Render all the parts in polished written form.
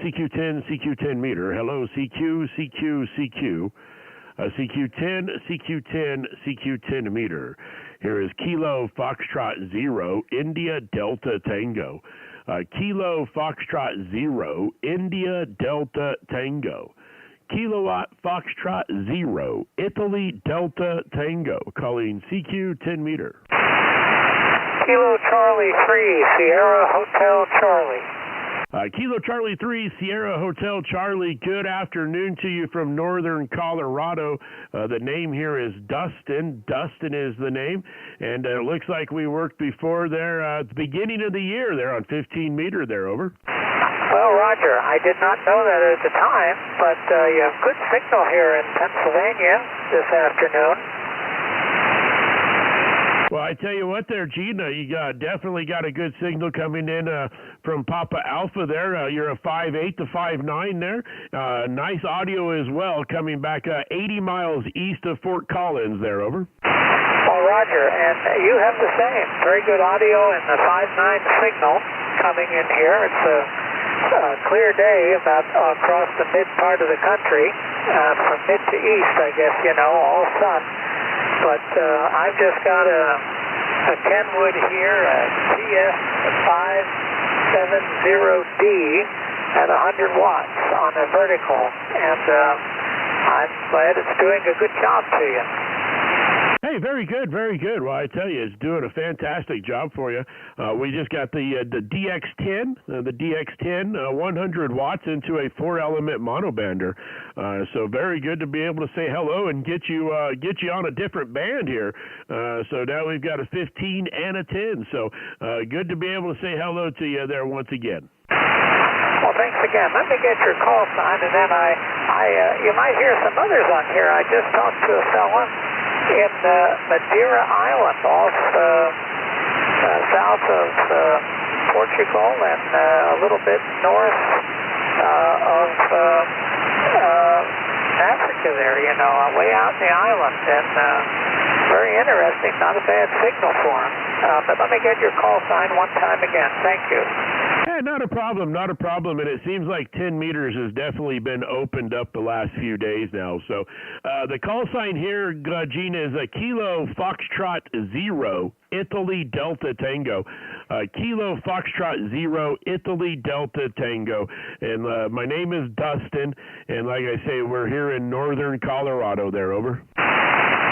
CQ10, CQ10 meter. Hello, CQ, CQ, CQ. CQ10, CQ10, CQ10 meter. Here is Kilo Foxtrot 0, India Delta Tango. Kilo Foxtrot 0, India Delta Tango. Kilowatt Foxtrot 0, Italy Delta Tango. Calling CQ10 meter. Kilo Charlie 3, Sierra Hotel Charlie. Kilo Charlie 3, Sierra Hotel Charlie, good afternoon to you from northern Colorado. The name here is Dustin. Dustin is the name. And it looks like we worked before there at the beginning of the year there on 15 meter there, over. Well, Roger, I did not know that at the time, but you have good signal here in Pennsylvania this afternoon. Well, I tell you what there, Gina, you definitely got a good signal coming in from Papa Alpha there. You're a 5.8 to 5.9 there. Nice audio as well, coming back 80 miles east of Fort Collins there, over. Well, Roger, and you have the same. Very good audio and the 5.9 signal coming in here. It's a clear day about across the mid part of the country, from mid to east, I guess, all sun. But I've just got a Kenwood here, a TS570D at 100 watts on a vertical, and I'm glad it's doing a good job to you. Hey, very good, very good. Well, I tell you, it's doing a fantastic job for you. We just got the DX10, 100 watts into a 4-element monobander. So very good to be able to say hello and get you on a different band here. So now we've got a 15 and a 10. So good to be able to say hello to you there once again. Well, thanks again. Let me get your call sign, and then you might hear some others on here. I just talked to a fella in Madeira Island, off south of Portugal and a little bit north of Africa there, way out in the island, and very interesting, not a bad signal for him. But let me get your call sign one time again. Thank you. Yeah, not a problem, not a problem. And it seems like 10 meters has definitely been opened up the last few days now. So the call sign here, Gina, is a Kilo Foxtrot 0, Italy Delta Tango. Kilo Foxtrot 0, Italy Delta Tango. And my name is Dustin. And like I say, we're here in northern Colorado there, over.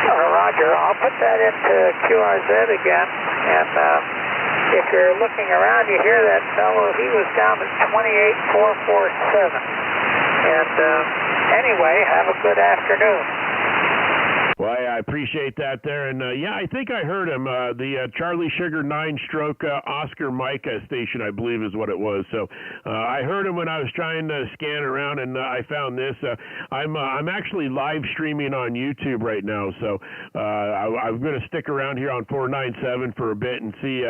Roger, I'll put that into QRZ again. And if you're looking around, you hear that fellow, he was down at 28447. And anyway, have a good afternoon. Well, I appreciate that there. And, yeah, I think I heard him. The Charlie Sugar 9-stroke Oscar Mike station, I believe is what it was. So I heard him when I was trying to scan around, and I found this. I'm actually live streaming on YouTube right now. So I'm going to stick around here on 497 for a bit and see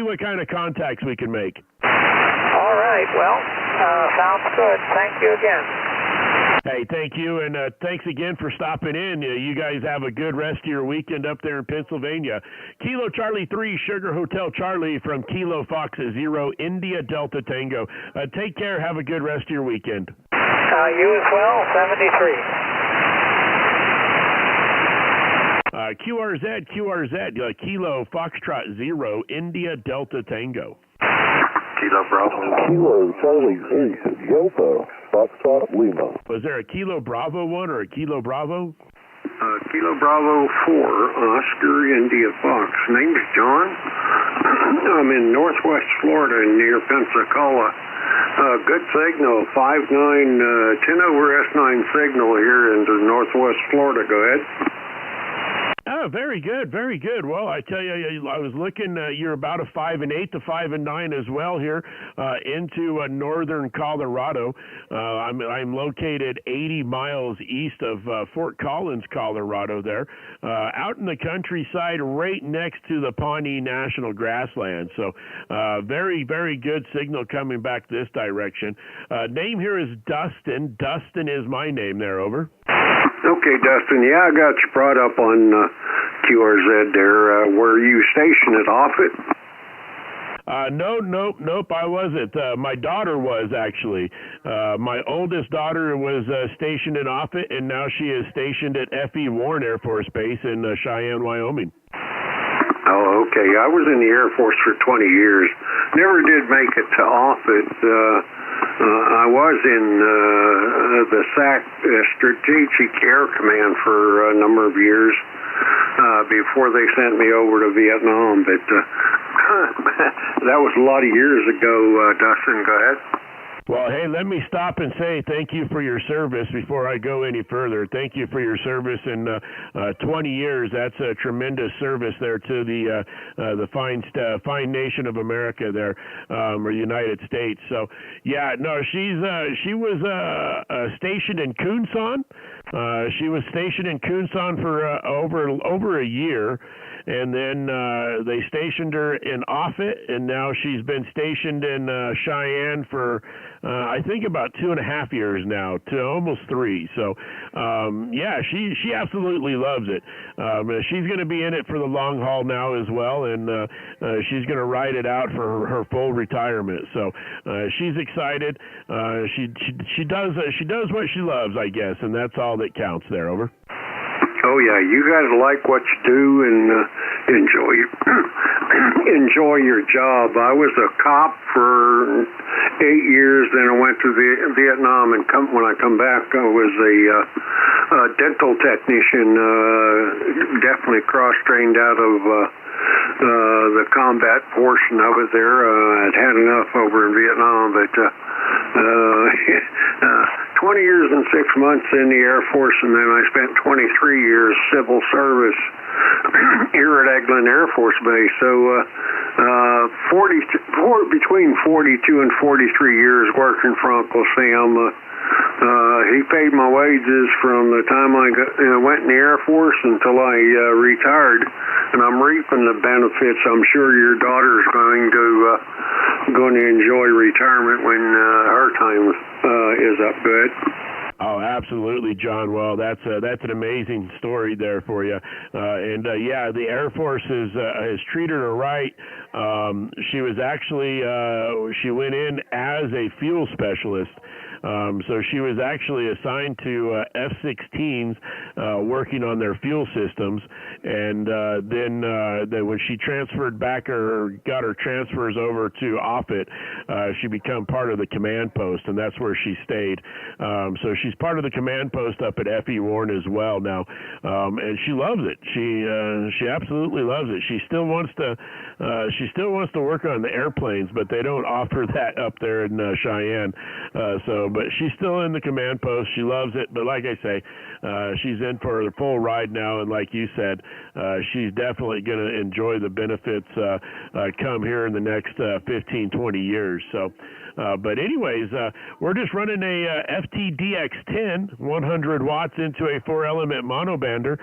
what kind of contacts we can make. All right. Well, sounds good. Thank you again. Hey, thank you, and thanks again for stopping in. You guys have a good rest of your weekend up there in Pennsylvania. Kilo Charlie 3, Sugar Hotel Charlie from Kilo Fox 0, India Delta Tango. Take care. Have a good rest of your weekend. You as well, 73. QRZ, Kilo Foxtrot 0, India Delta Tango. Kilo Bravo. Kilo Charlie 8, Delta Foxtrot Lima. Was there a Kilo Bravo 1 or a Kilo Bravo? Kilo Bravo 4, Oscar India Fox. Name's John. I'm in northwest Florida near Pensacola. Good signal, 5.9, 10 over S9 signal here into northwest Florida. Go ahead. Oh, very good, very good. Well, I tell you, I was looking. You're about a 5.8 to 5.9 as well here into northern Colorado. I'm located 80 miles east of Fort Collins, Colorado. There, out in the countryside, right next to the Pawnee National Grassland. So, very, very good signal coming back this direction. Name here is Dustin. Dustin is my name. There, over. Okay, Dustin. Yeah, I got you brought up on QRZ there. Where you station it off it? Nope. I wasn't. My daughter was actually. My oldest daughter was stationed in Offutt, and now she is stationed at F.E. Warren Air Force Base in Cheyenne, Wyoming. Oh, okay. I was in the Air Force for 20 years. Never did make it to Offutt. I was in the SAC Strategic Air Command for a number of years before they sent me over to Vietnam. But that was a lot of years ago, Dustin. Go ahead. Well, hey, let me stop and say thank you for your service before I go any further. Thank you for your service in 20 years. That's a tremendous service there to the fine nation of America there, or United States. So, yeah, no, she was stationed in Kunsan. She was stationed in Kunsan for over a year. And then they stationed her in Offutt, and now she's been stationed in Cheyenne for, I think, about 2.5 years now, to almost 3. So, yeah, she absolutely loves it. She's going to be in it for the long haul now as well, and she's going to ride it out for her full retirement. So she's excited. She does what she loves, I guess, and that's all that counts there. Over. Oh yeah, you got to like what you do and enjoy your job. I was a cop for 8 years, then I went to Vietnam, and when I come back, I was a dental technician. Definitely cross-trained out of the combat portion of it there. I'd had enough over in Vietnam, but 20 years and 6 months in the Air Force, and then I spent 23 years civil service here at Eglin Air Force Base. So between 42 and 43 years working for Uncle Sam. He paid my wages from the time I went in the Air Force until I retired, and I'm reaping the benefits. I'm sure your daughter's going to enjoy retirement when her time is up. Good. Oh, absolutely, John. Well, that's an amazing story there for you. And yeah, the Air Force has treated her right. She was actually she went in as a fuel specialist. So she was actually assigned to F-16s working on their fuel systems, and then when she transferred back or got her transfers over to Offutt, she became part of the command post, and that's where she stayed. So she's part of the command post up at F.E. Warren as well now, and she loves it. She absolutely loves it. She still wants to work on the airplanes, but they don't offer that up there in Cheyenne. But she's still in the command post. She loves it. But like I say, she's in for the full ride now. And like you said, she's definitely going to enjoy the benefits come here in the next 15, 20 years. So, but anyways, we're just running a FTDX10, 100 watts into a 4-element monobander.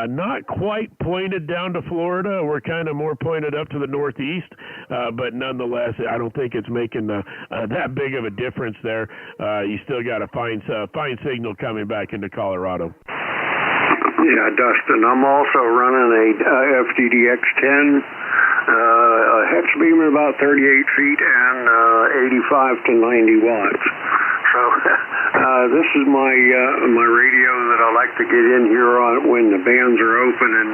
Not quite pointed down to Florida. We're kind of more pointed up to the northeast. But nonetheless, I don't think it's making that big of a difference there. You still got a fine signal coming back into Colorado. Yeah, Dustin, I'm also running a FTDX10, a hex beam at about 38 feet and 85 to 90 watts. So this is my radio that I like to get in here on when the bands are open and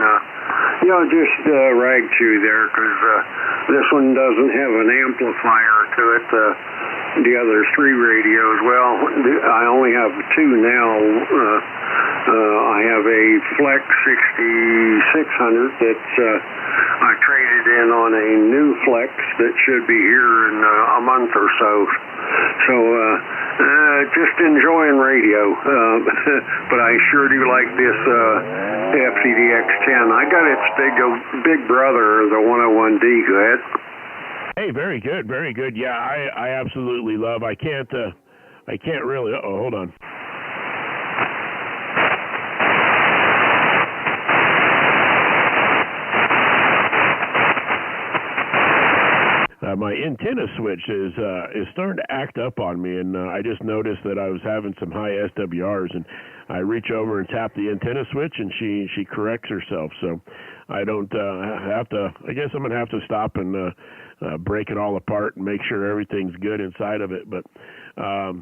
just rag to there, because this one doesn't have an amplifier to it. The other 3 radios, well, I only have 2 now. I have a Flex 6600 that I traded in on a new Flex that should be here in a month or so. So just enjoying radio. But I sure do like this FTDX10. I got its big brother, the 101D. Go ahead. Hey, very good, very good. Yeah, I absolutely love. I can't really. Hold on. My antenna switch is starting to act up on me, and I just noticed that I was having some high SWRs, and I reach over and tap the antenna switch, and she corrects herself. So I don't have to. I guess I'm gonna have to stop and break it all apart and make sure everything's good inside of it. But I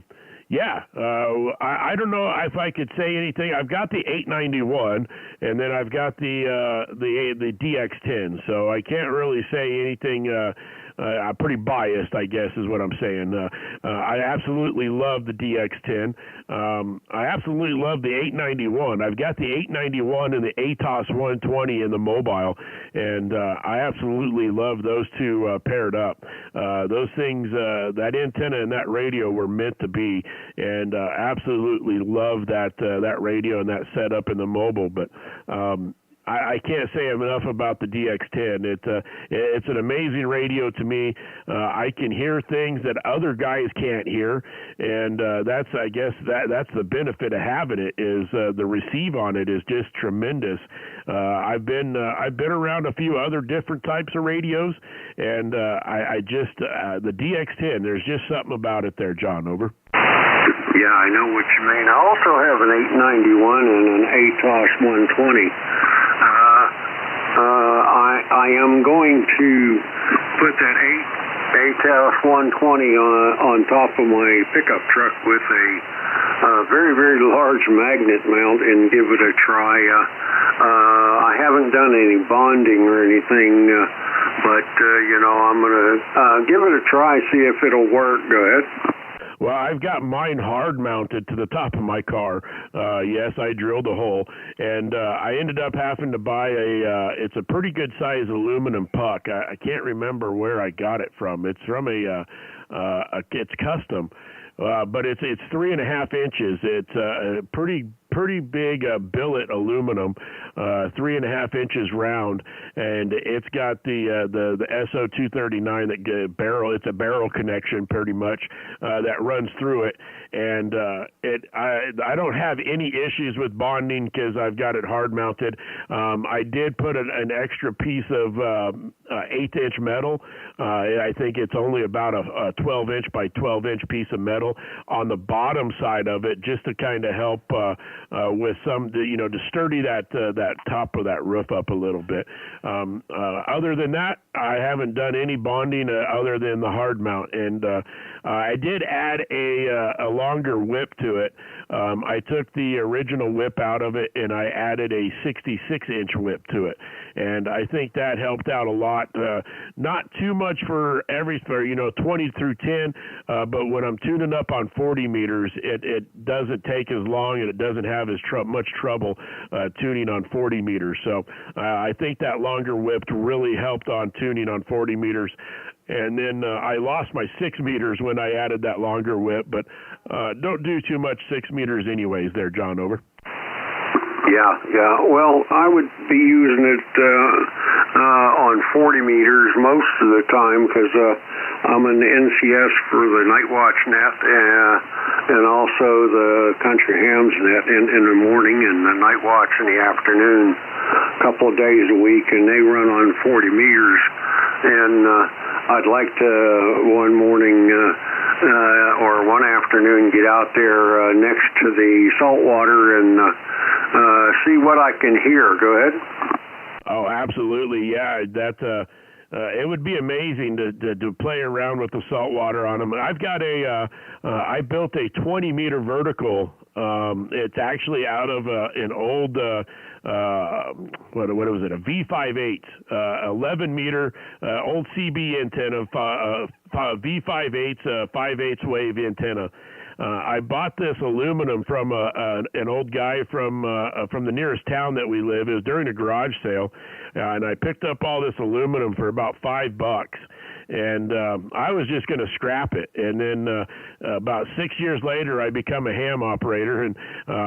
don't know if I could say anything. I've got the 891, and then I've got the DX10, so I can't really say anything. I'm pretty biased, I guess, is what I'm saying. I absolutely love the DX10. I absolutely love the 891. I've got the 891 and the ATOS 120 in the mobile, and I absolutely love those two paired up. Those things, that antenna and that radio were meant to be, and absolutely love that radio and that setup in the mobile. But I can't say enough about the DX10. It's an amazing radio to me. I can hear things that other guys can't hear, and that's that's the benefit of having it. Is the receive on it is just tremendous. I've been around a few other different types of radios, and the DX10. There's just something about it there, John. Over. Yeah, I know what you mean. I also have an 891 and an ATOS 120. I am going to put that ATOS 120 on top of my pickup truck with a very, very large magnet mount and give it a try. I haven't done any bonding or anything, but I'm going to give it a try, see if it'll work. Go ahead. Well, I've got mine hard mounted to the top of my car. Yes, I drilled a hole, and I ended up having to buy it's a pretty good size aluminum puck. I can't remember where I got it from. It's from it's custom. But it's 3.5 inches. It's a pretty big billet aluminum, 3.5 inches round, and it's got the SO239 that barrel. It's a barrel connection pretty much that runs through it, and I don't have any issues with bonding because I've got it hard mounted. I did put an extra piece of 1/8 inch metal. I think it's only about a 12 inch by 12 inch piece of metal on the bottom side of it, just to kind of help with some, to sturdy that top of that roof up a little bit. Other than that, I haven't done any bonding other than the hard mount, and I did add a longer whip to it. I took the original whip out of it, and I added a 66-inch whip to it, and I think that helped out a lot. Not too much for 20 through 10, but when I'm tuning up on 40 meters, it doesn't take as long, and it doesn't have as much trouble tuning on 40 meters. So I think that longer whip really helped on tuning on 40 meters. And then I lost my 6 meters when I added that longer whip, but don't do too much 6 meters anyways there, John. Over. Yeah. Well, I would be using it on 40 meters most of the time because I'm in the NCS for the Night Watch net and also the Country Hams net in the morning and the Night Watch in the afternoon, a couple of days a week, and they run on 40 meters. And I'd like to one morning or one afternoon get out there next to the saltwater and see what I can hear. Go ahead. Oh, absolutely. Yeah, it would be amazing to play around with the saltwater on them. I've got I built a 20-meter vertical. It's actually out of an old, what was it, a V5.8, 11-meter old CB antenna, V5.8, 5/8 wave antenna. I bought this aluminum from an old guy from the nearest town that we live. It was during a garage sale, and I picked up all this aluminum for about $5. And I was just going to scrap it. And then about 6 years later, I become a ham operator, and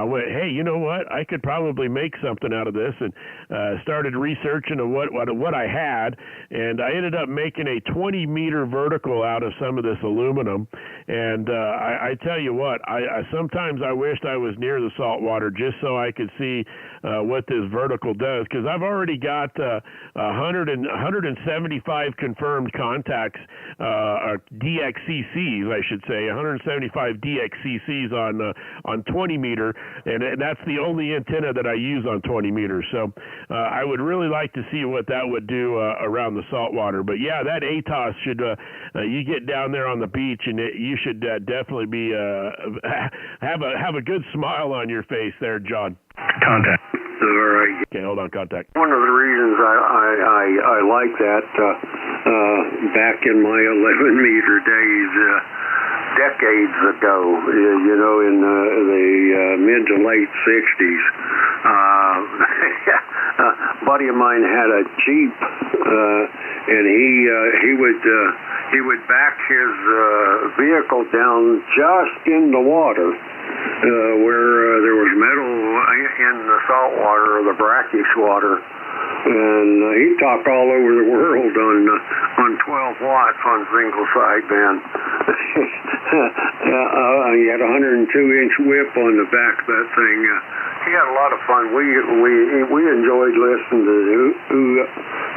went, hey, you know what? I could probably make something out of this, and started researching what I had, and I ended up making a 20-meter vertical out of some of this aluminum. And I tell you what, I sometimes I wished I was near the saltwater just so I could see what this vertical does, because I've already got 175 confirmed contacts contacts, DXCCs, I should say, 175 DXCCs on 20 meter, and that's the only antenna that I use on 20 meters. So I would really like to see what that would do around the saltwater. But yeah, that ATOS should you get down there on the beach, and you should definitely be have a good smile on your face there, John. Contact. All right. Okay, hold on, contact. One of the reasons I like that, back in my 11-meter days, decades ago, you know, in the mid to late 60s, a buddy of mine had a Jeep, and he would back his vehicle down just in the water, where there was metal in the salt water or the brackish water, and he'd talk all over the world on 12 watts on single sideband. He had a 102-inch whip on the back of that thing. He had a lot of fun. We enjoyed listening to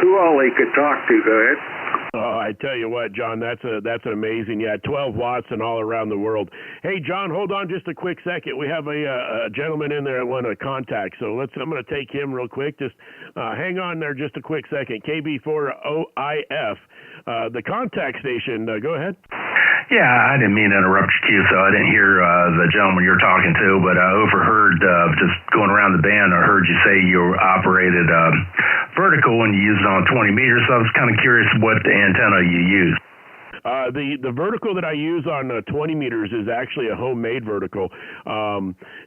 who all he could talk to. Go ahead. Oh, I tell you what, John, that's an amazing. Yeah, 12 watts and all around the world. Hey, John, hold on just a quick second. We have a gentleman in there that want to contact, so I'm going to take him real quick. Just hang on there just a quick second. KB4OIF, the contact station. Go ahead. Yeah, I didn't mean to interrupt you, Q, so I didn't hear the gentleman you're talking to, but I overheard, just going around the band, I heard you say you operated vertical and you used it on 20 meters, so I was kind of curious what antenna you used. The vertical that I use on 20 meters is actually a homemade vertical.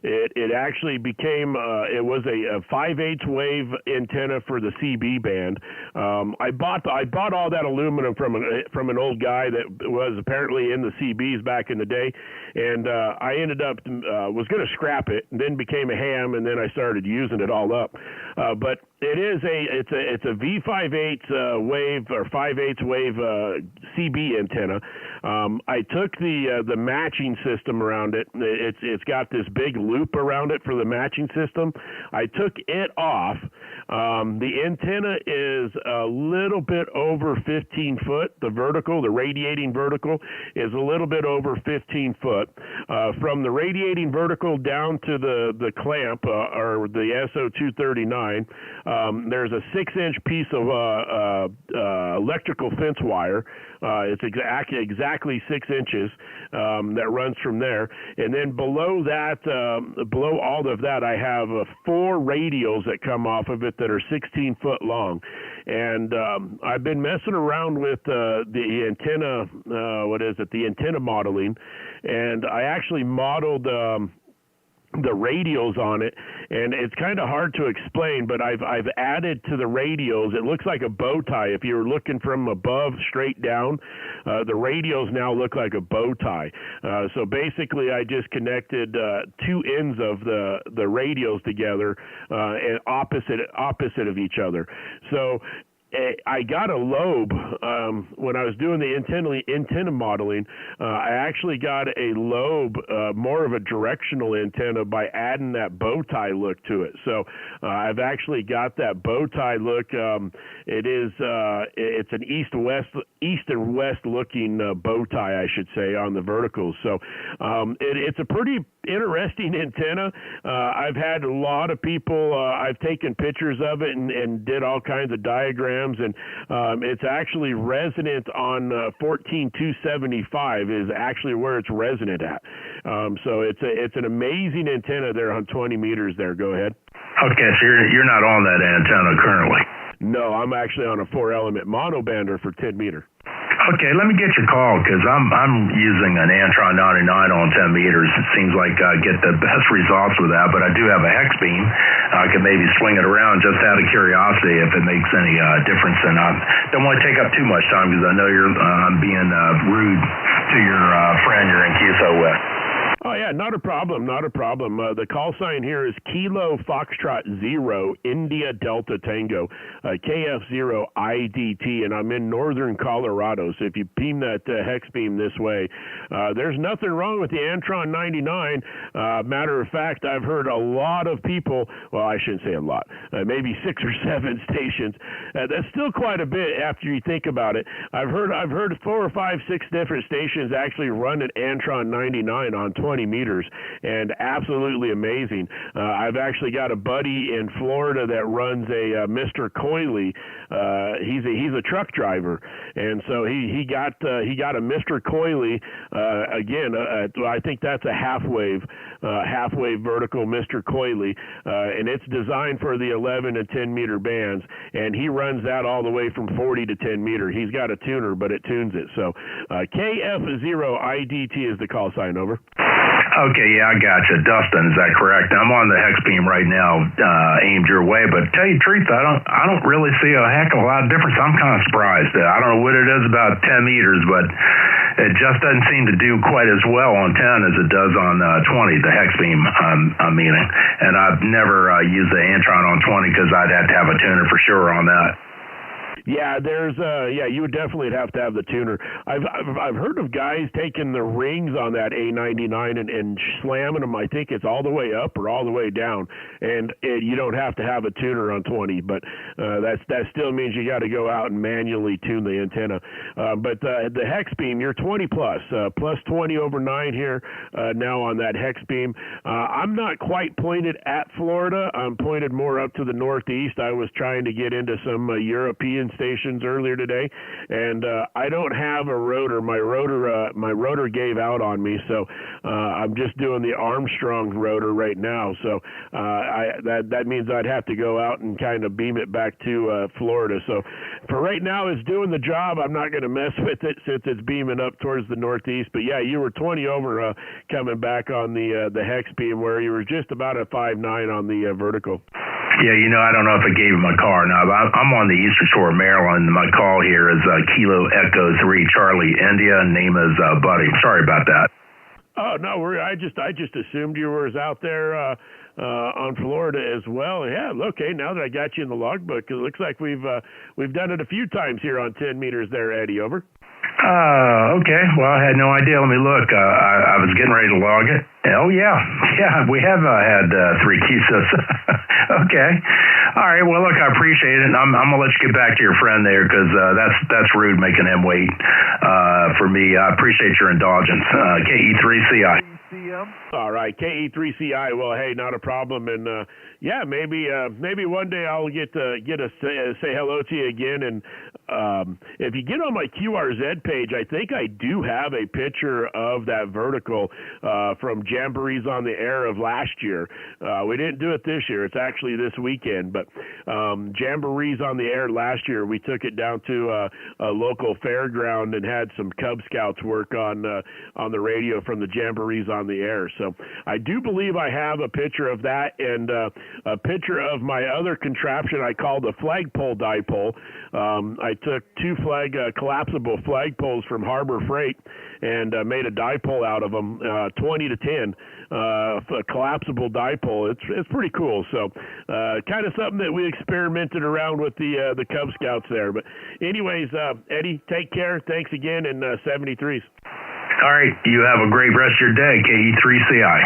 It actually became it was a 5/8 wave antenna for the CB band. I bought all that aluminum from an old guy that was apparently in the CBs back in the day, and I ended up was going to scrap it, and then became a ham, and then I started using it all up. But it's a V5/8 wave or 5/8 wave CB antenna. I took the matching system around it. It's got this big loop around it for the matching system. I took it off. The antenna is a little bit over 15 foot. The radiating vertical is a little bit over 15 foot. From the radiating vertical down to the clamp or the SO239, there's a 6-inch piece of electrical fence wire. It's exactly 6 inches that runs from there, and then below that, below all of that, I have 4 radials that come off of it that are 16 foot long, and I've been messing around with the antenna. The antenna modeling, and I actually modeled the radials on it, and it's kind of hard to explain, but I've added to the radials. It looks like a bow tie. If you're looking from above straight down, the radials now look like a bow tie. So basically, I just connected 2 ends of the radials together and opposite of each other. So I got a lobe when I was doing the antenna modeling. I actually got a lobe, more of a directional antenna, by adding that bow tie look to it. So I've actually got that bow tie look. It's an east and west looking bow tie, I should say, on the verticals. So it's a pretty interesting antenna. I've had a lot of people. I've taken pictures of it and did all kinds of diagrams. And it's actually resonant on 14275 is actually where it's resonant at. So it's an amazing antenna there on 20 meters there. Go ahead. Okay, so you're not on that antenna currently? No, I'm actually on a 4-element monobander for 10 meter. Okay, let me get your call, because I'm using an Antron 99 on 10 meters. It seems like I get the best results with that, but I do have a hex beam. I could maybe swing it around just out of curiosity if it makes any difference. And I don't want to take up too much time, because I know I'm being rude to your friend you're in QSO with. Oh, yeah, not a problem, not a problem. The call sign here is Kilo Foxtrot 0, India Delta Tango, KF0 IDT, and I'm in northern Colorado. So if you beam that hex beam this way, there's nothing wrong with the Antron 99. Matter of fact, I've heard a lot of people, well, I shouldn't say a lot, maybe 6 or 7 stations. That's still quite a bit after you think about it. I've heard 4 or 5, 6 different stations actually run an Antron 99 on 20 meters, and absolutely amazing. I've actually got a buddy in Florida that runs a Mr. Coyley. He's a truck driver, and so he got a Mr. Coyley again. I think that's a half wave vertical Mr. Coyley, and it's designed for the 11 and 10 meter bands, and he runs that all the way from 40 to 10 meter. He's got a tuner, but it tunes it. So KF0 IDT is the call sign. Over. Okay, yeah, I got you. Dustin, is that correct? I'm on the hex beam right now, aimed your way, but to tell you the truth, I don't really see a heck of a lot of difference. I'm kind of surprised. I don't know what it is about 10 meters, but it just doesn't seem to do quite as well on 10 as it does on 20, the hex beam I'm meaning. And I've never used the Antron on 20 because I'd have to have a tuner for sure on that. Yeah, you would definitely have to have the tuner. I've heard of guys taking the rings on that A99 and slamming them. I think it's all the way up or all the way down, and you don't have to have a tuner on 20. But that still means you got to go out and manually tune the antenna. But the hex beam, you're 20 plus 20 over 9 here now on that hex beam. I'm not quite pointed at Florida. I'm pointed more up to the northeast. I was trying to get into some European stations earlier today, and I don't have a rotor. My rotor gave out on me, so I'm just doing the Armstrong rotor right now. So that means I'd have to go out and kind of beam it back to Florida. So for right now, it's doing the job. I'm not going to mess with it since it's beaming up towards the northeast. But yeah, you were 20 over coming back on the hex beam, where you were just about a 5.9 on the vertical. Yeah, I don't know if I gave him my car now, but I'm on the eastern shore of Maryland. My call here is Kilo Echo 3 Charlie India. Name is Buddy. Sorry about that. Oh no, I just assumed you were out there on Florida as well. Yeah, okay. Now that I got you in the logbook, it looks like we've done it a few times here on 10 meters there, Eddie. Over. Okay. Well, I had no idea. Let me look. I was getting ready to log it. Oh, yeah, we have had 3 QSIS. Okay. All right. Well, look, I appreciate it. And I'm going to let you get back to your friend there because that's rude making him wait for me. I appreciate your indulgence. KE3CI. All right, KE3CI. Well, hey, not a problem. And yeah, maybe one day I'll get to say hello to you again. And if you get on my QRZ page, I think I do have a picture of that vertical from Jamborees on the Air of last year. We didn't do it this year. It's actually this weekend. But Jamborees on the Air last year, we took it down to a local fairground and had some Cub Scouts work on the radio from the Jamborees on the Air. So I do believe I have a picture of that and a picture of my other contraption I called a flagpole dipole. I took 2 collapsible flagpoles from Harbor Freight and made a dipole out of them, 20 to 10, a collapsible dipole. It's pretty cool. So kind of something that we experimented around with the Cub Scouts there. But anyways, Eddie, take care. Thanks again, and 73s. All right. You have a great rest of your day, KE3CI.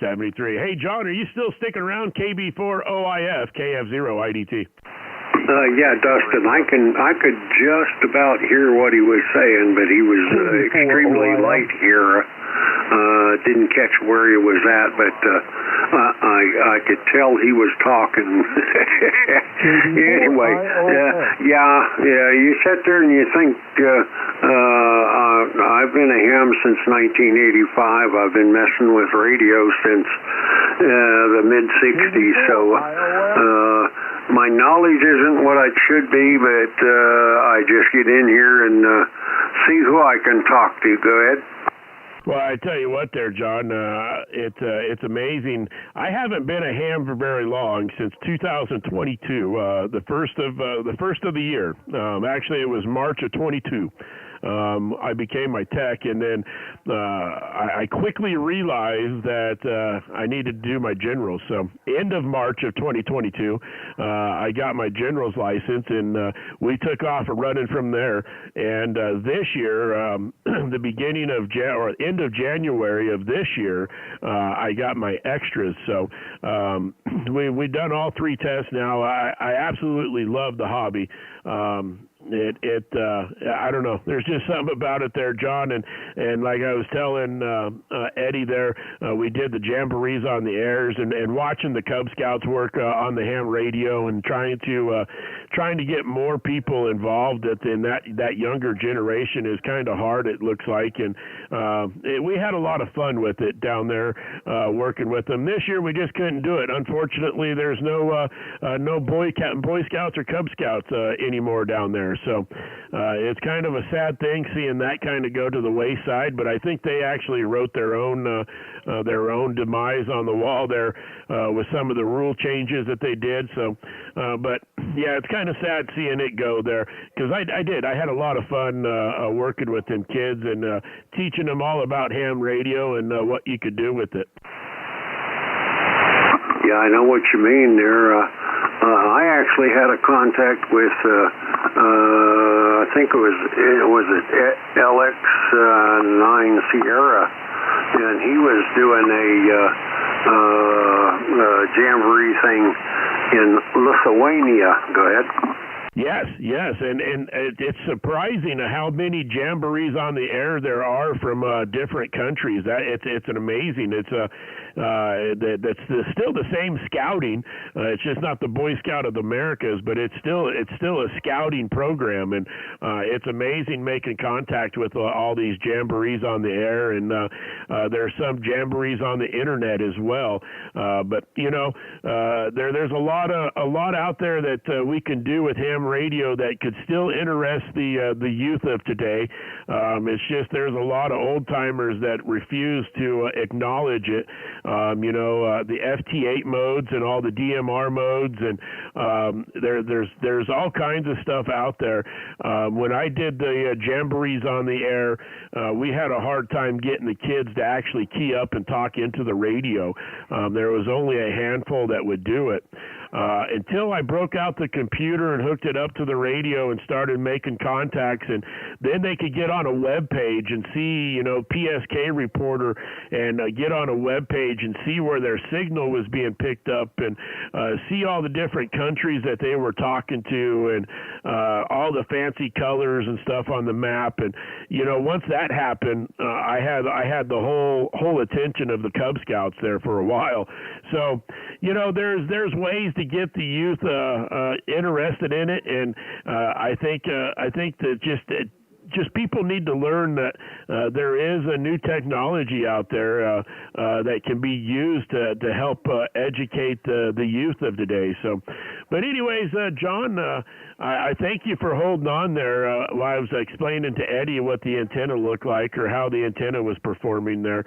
73. Hey, John, are you still sticking around? KB4 OIF, KF0 IDT. Yeah, Dustin, I could just about hear what he was saying, but he was extremely light here. Didn't catch where he was at, but I could tell he was talking. Anyway, you sit there and you think, I've been a ham since 1985. I've been messing with radio since the mid-'60s, so my knowledge isn't what it should be, but I just get in here and see who I can talk to. Go ahead. Well, I tell you what there, John, it's amazing. I haven't been a ham for very long, since 2022, the first of the year. Actually, it was March of 22. I became my tech, and then I quickly realized that I needed to do my generals. So end of March of 2022, I got my general's license, and we took off running from there. And this year, the beginning of end of January of this year, I got my extras. So we've done all 3 tests now. I absolutely love the hobby. I don't know. There's just something about it there, John. And like I was telling Eddie there, we did the jamborees on the airs, and watching the Cub Scouts work on the ham radio, and trying to get more people involved in that younger generation is kind of hard, it looks like. And we had a lot of fun with it down there, working with them. This year we just couldn't do it. Unfortunately, there's no Boy Scouts or Cub Scouts anymore down there. So it's kind of a sad thing seeing that kind of go to the wayside. But I think they actually wrote their own demise on the wall there with some of the rule changes that they did. So, but yeah, it's kind of sad seeing it go there, because I had a lot of fun working with them kids and teaching them all about ham radio and what you could do with it. Yeah, I know what you mean there. I actually had a contact with, I think it was LX9 Sierra, and he was doing a jamboree thing in Lithuania. Go ahead. Yes, and it's surprising how many jamborees on the air there are from different countries. It's an amazing. It's that's still the same scouting. It's just not the Boy Scout of the Americas, but it's still a scouting program, and it's amazing making contact with all these jamborees on the air, and there's some jamborees on the internet as well. But there's a lot out there that we can do with ham radio that could still interest the youth of today. It's just there's a lot of old timers that refuse to acknowledge it. The FT8 modes and all the DMR modes, and there's all kinds of stuff out there. When I did the jamborees on the air, we had a hard time getting the kids to actually key up and talk into the radio. There was only a handful that would do it. Until I broke out the computer and hooked it up to the radio and started making contacts, and then they could get on a web page and see, PSK reporter, and get on a web page and see where their signal was being picked up, and see all the different countries that they were talking to, and all the fancy colors and stuff on the map. And once that happened, I had the whole attention of the Cub Scouts there for a while. So there's ways to get the youth interested in it, and I think that just people need to learn that there is a new technology out there that can be used to help educate the youth of today. So, but anyways, John, I thank you for holding on there while I was explaining to Eddie what the antenna looked like, or how the antenna was performing there.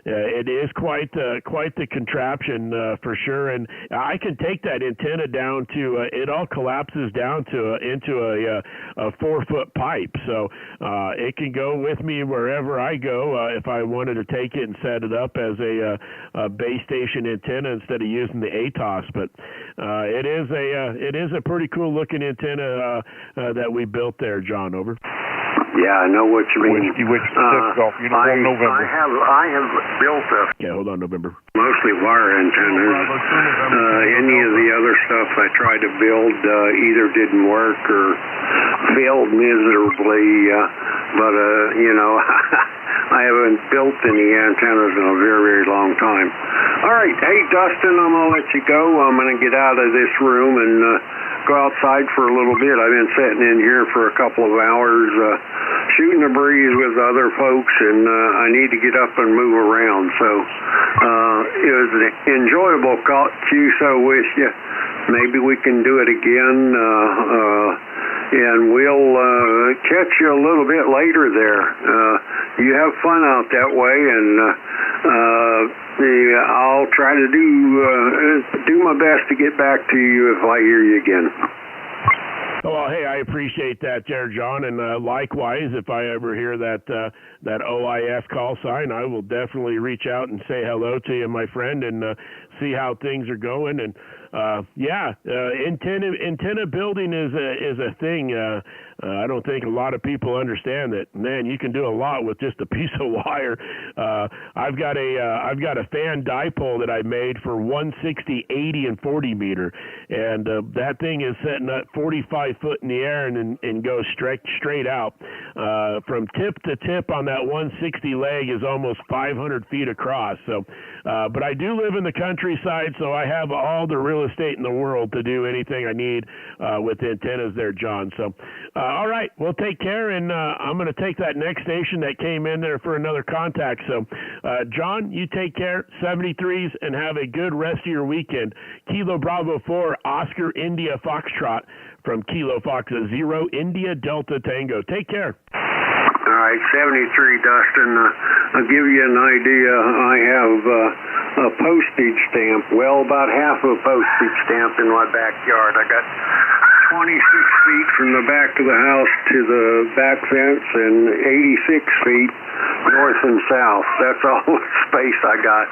It is quite the contraption for sure, and I can take that antenna down to it all collapses down to into a 4-foot pipe, so it can go with me wherever I go if I wanted to take it and set it up as a base station antenna instead of using the ATOS. But it is a pretty cool looking antenna that we built there, John. Over. Yeah, I know what you mean. November. I have built a. Yeah, hold on, November. Mostly wire antennas. Any of the other stuff I tried to build either didn't work or failed miserably. But I haven't built any antennas in a very, very long time. All right, hey Dustin, I'm gonna let you go. I'm gonna get out of this room and go outside for a little bit. I've been sitting in here for a couple of hours shooting the breeze with other folks, and I need to get up and move around. So it was an enjoyable QSO with you. Maybe we can do it again, and we'll catch you a little bit later there. You have fun out that way, and I'll try to do my best to get back to you if I hear you again. Well, hey, I appreciate that there, John, and likewise, if I ever hear that OIF call sign, I will definitely reach out and say hello to you, my friend, and see how things are going. And antenna building is a thing. I don't think a lot of people understand that. Man, you can do a lot with just a piece of wire. I've got a fan dipole that I made for 160, 80, and 40 meter, and that thing is setting up 45 foot in the air and goes straight out. From tip to tip on that 160 leg is almost 500 feet across. So, but I do live in the countryside, so I have all the real estate in the world to do anything I need with antennas there, John. So, all right, well, take care, and I'm going to take that next station that came in there for another contact. So, John, you take care, 73s, and have a good rest of your weekend. Kilo Bravo 4, Oscar India Foxtrot from Kilo Fox 0, India Delta Tango. Take care. All right, 73, Dustin. I'll give you an idea. I have a postage stamp, well, about half a postage stamp in my backyard. I got 26 feet from the back of the house to the back fence and 86 feet north and south. That's all the space I got.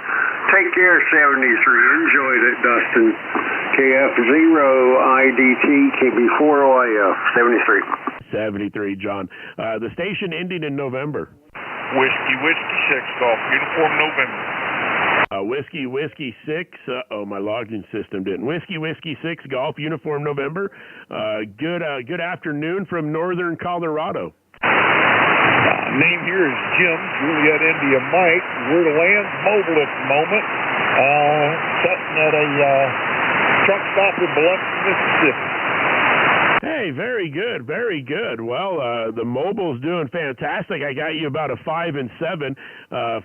Take care, 73. Enjoyed it, Dustin. KF0IDT KB4OIF, 73. 73, John. The station ending in November. Whiskey 6 Golf Uniform November. Whiskey 6. My logging system didn't. Whiskey 6 Golf Uniform November. Good afternoon from northern Colorado. Name here is Jim, Juliet India Mike. We're the land's mobile at the moment. Sitting at a truck stop in Biloxi, Mississippi. Hey, very good, very good. Well, the mobile's doing fantastic. I got you about a 5 and 7,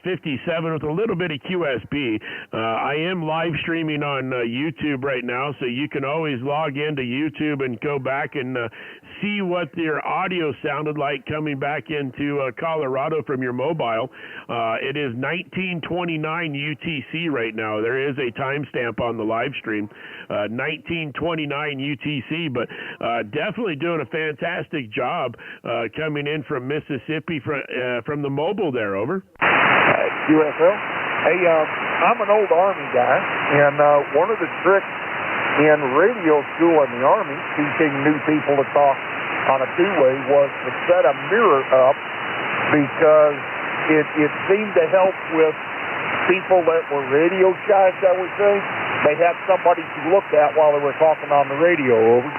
57 with a little bit of QSB. I am live streaming on YouTube right now, so you can always log into YouTube and go back and see what your audio sounded like coming back into Colorado from your mobile. It is 1929 UTC right now. There is a timestamp on the live stream, 1929 UTC, but definitely doing a fantastic job coming in from Mississippi from the mobile there. Over. USL. Hey, I'm an old Army guy, and one of the tricks in radio school in the Army, teaching new people to talk on a two-way, was to set a mirror up, because it seemed to help with people that were radio shy, shall we say. They had somebody to look at while they were talking on the radio. Over.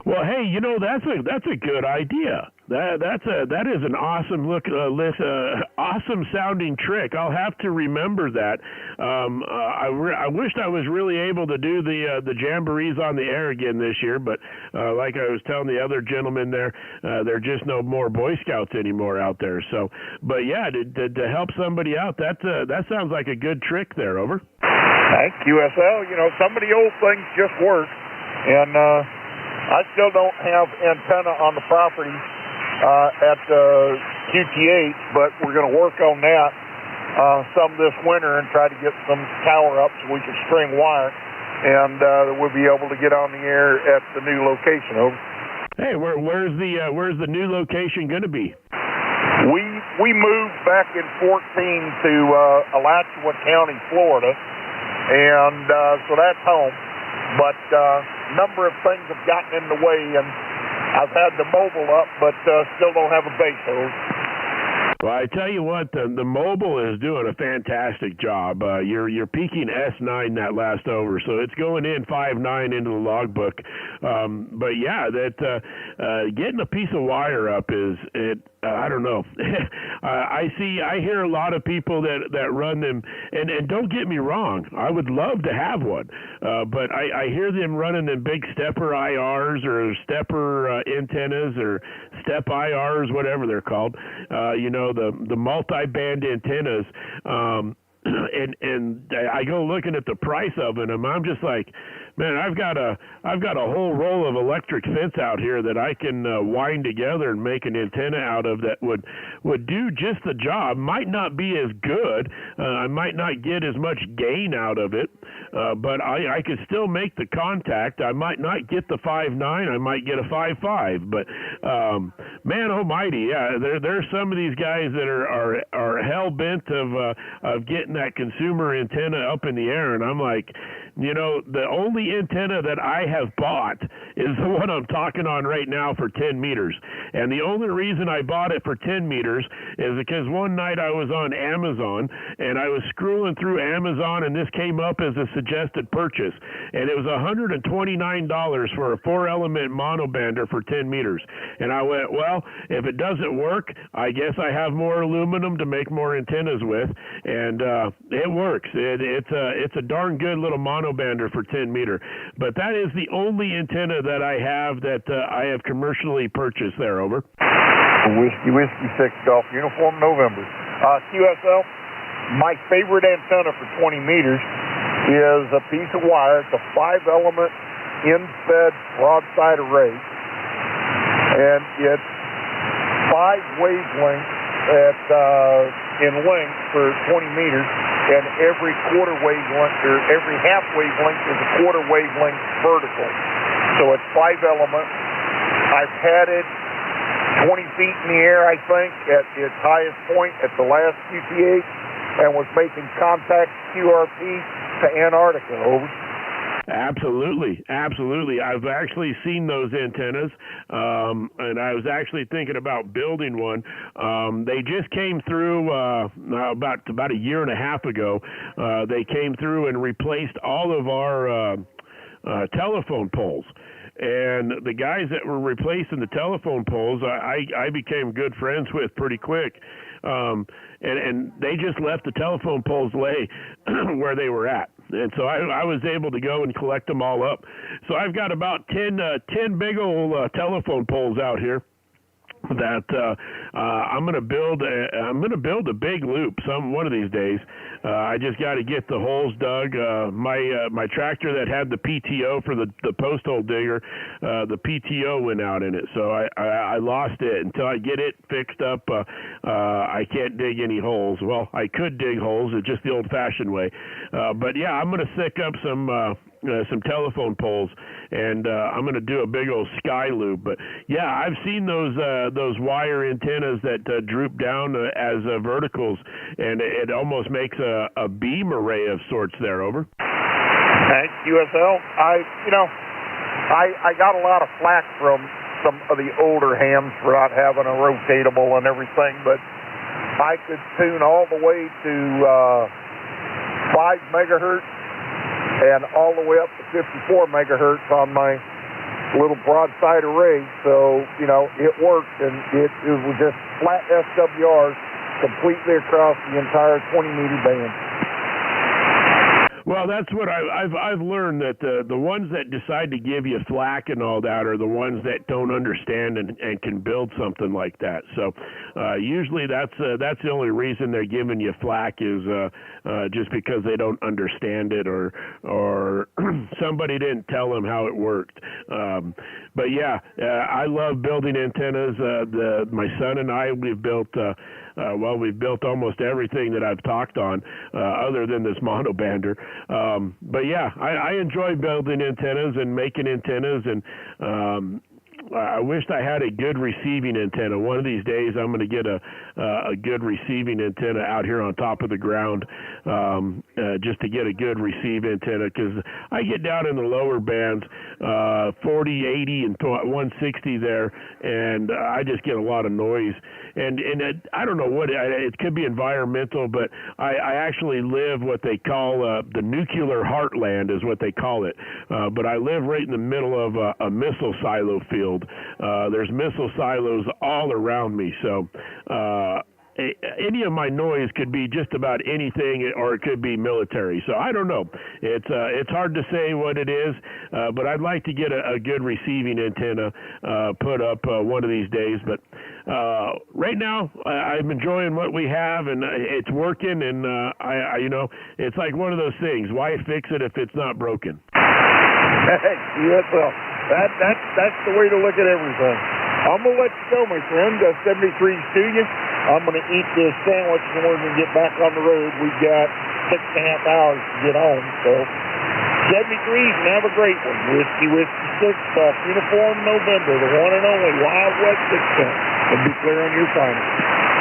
Well, hey, that's a good idea. That is an awesome awesome sounding trick. I'll have to remember that. I wished I was really able to do the jamborees on the air again this year, but like I was telling the other gentleman there, there are just no more Boy Scouts anymore out there. So, but yeah, to help somebody out, that sounds like a good trick there. Over. Thank QSL. Some of the old things just work, and I still don't have antenna on the property at QTH, but we're going to work on that some this winter and try to get some tower up so we can string wire, and we'll be able to get on the air at the new location. Over. Hey, where's the new location going to be? We moved back in 14 to Alachua County, Florida, and so that's home. But number of things have gotten in the way, and I've had the mobile up, but still don't have a base over. Well, I tell you what, the mobile is doing a fantastic job. You're peaking S9 that last over, so it's going in 5.9 into the logbook. But yeah, getting a piece of wire up I don't know. I hear a lot of people that run them, and don't get me wrong, I would love to have one, but I hear them running them big stepper IRs or stepper antennas or step IRs, whatever they're called. The multi-band antennas. and I go looking at the price of it, and I'm just like, man, I've got a whole roll of electric fence out here that I can wind together and make an antenna out of that would do just the job. Might not be as good. I might not get as much gain out of it, but I could still make the contact. I might not get the 5.9. I might get a 5.5. But man almighty, yeah, there's some of these guys that are hell bent of getting that consumer antenna up in the air, and I'm like, you know, the only antenna that I have bought is the one I'm talking on right now for 10 meters. And the only reason I bought it for 10 meters is because one night I was on Amazon, and I was scrolling through Amazon, and this came up as a suggested purchase. And it was $129 for a 4-element monobander for 10 meters. And I went, well, if it doesn't work, I guess I have more aluminum to make more antennas with. And it works. It's a darn good little monobander for 10 meter. But that is the only antenna that I have that I have commercially purchased there. Over. Whiskey 6 Golf Uniform November. QSL, my favorite antenna for 20 meters is a piece of wire. It's a 5-element in-fed broadside array, and it's 5 wavelengths in length for 20 meters, and every quarter wavelength or every half wavelength is a quarter wavelength vertical. So it's 5 elements. I've had it 20 feet in the air, I think, at its highest point at the last QTH, and was making contact QRP to Antarctica. Over. Absolutely. I've actually seen those antennas, and I was actually thinking about building one. They just came through about a year and a half ago. They came through and replaced all of our telephone poles. And the guys that were replacing the telephone poles, I became good friends with pretty quick. And they just left the telephone poles lay where they were at. And so I was able to go and collect them all up. So I've got about 10 big old telephone poles out here that I'm going to build a big loop one of these days. I just got to get the holes dug. My tractor that had the PTO for the post hole digger, the PTO went out in it, so I lost it. Until I get it fixed up, I can't dig any holes. Well, I could dig holes, it's just the old-fashioned way. But yeah, I'm going to stick up some telephone poles, and I'm going to do a big old sky loop. But yeah, I've seen those wire antennas that droop down as verticals, and it almost makes a beam array of sorts there. Over. Thanks, USL. I got a lot of flack from some of the older hams for not having a rotatable and everything, but I could tune all the way to 5 megahertz and all the way up to 54 megahertz on my little broadside array. So, it worked, and it was just flat SWRs completely across the entire 20-meter band. Well, that's what I've learned, that the ones that decide to give you flack and all that are the ones that don't understand and can build something like that. So usually that's the only reason they're giving you flack is just because they don't understand it or somebody didn't tell them how it worked. But yeah, I love building antennas. My son and I, we've built almost everything that I've talked on, other than this monobander. But yeah, I enjoy building antennas and making antennas, and I wished I had a good receiving antenna. One of these days, I'm going to get a good receiving antenna out here on top of the ground, just to get a good receive antenna, because I get down in the lower bands, 40, 80, and 160 there, and I just get a lot of noise. And I don't know what it could be environmental, but I actually live what they call the nuclear heartland is what they call it. But I live right in the middle of a missile silo field. There's missile silos all around me, so any of my noise could be just about anything, or it could be military. So I don't know. It's hard to say what it is, but I'd like to get a good receiving antenna put up one of these days. But right now, I'm enjoying what we have, and it's working. And it's like one of those things. Why fix it if it's not broken? Yes, well, that's the way to look at everything. I'm gonna let you go, my friend. 73's to you. I'm gonna eat this sandwich in order to get back on the road. We've got 6.5 hours to get home, so 73's and have a great one. Whiskey 6 off Uniform November, the one and only Wild West 6 cent. And be clear on your final.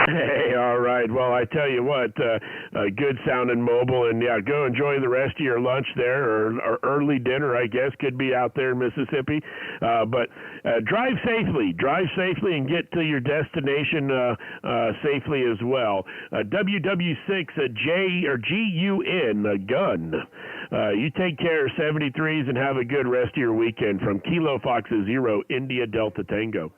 Hey, all right. Well, I tell you what, good sounding mobile, and yeah, go enjoy the rest of your lunch there, or early dinner, I guess, could be out there in Mississippi. But drive safely, and get to your destination safely as well. WW6J or GUN gun. You take care, 73s, and have a good rest of your weekend. From Kilo Fox 0 India Delta Tango.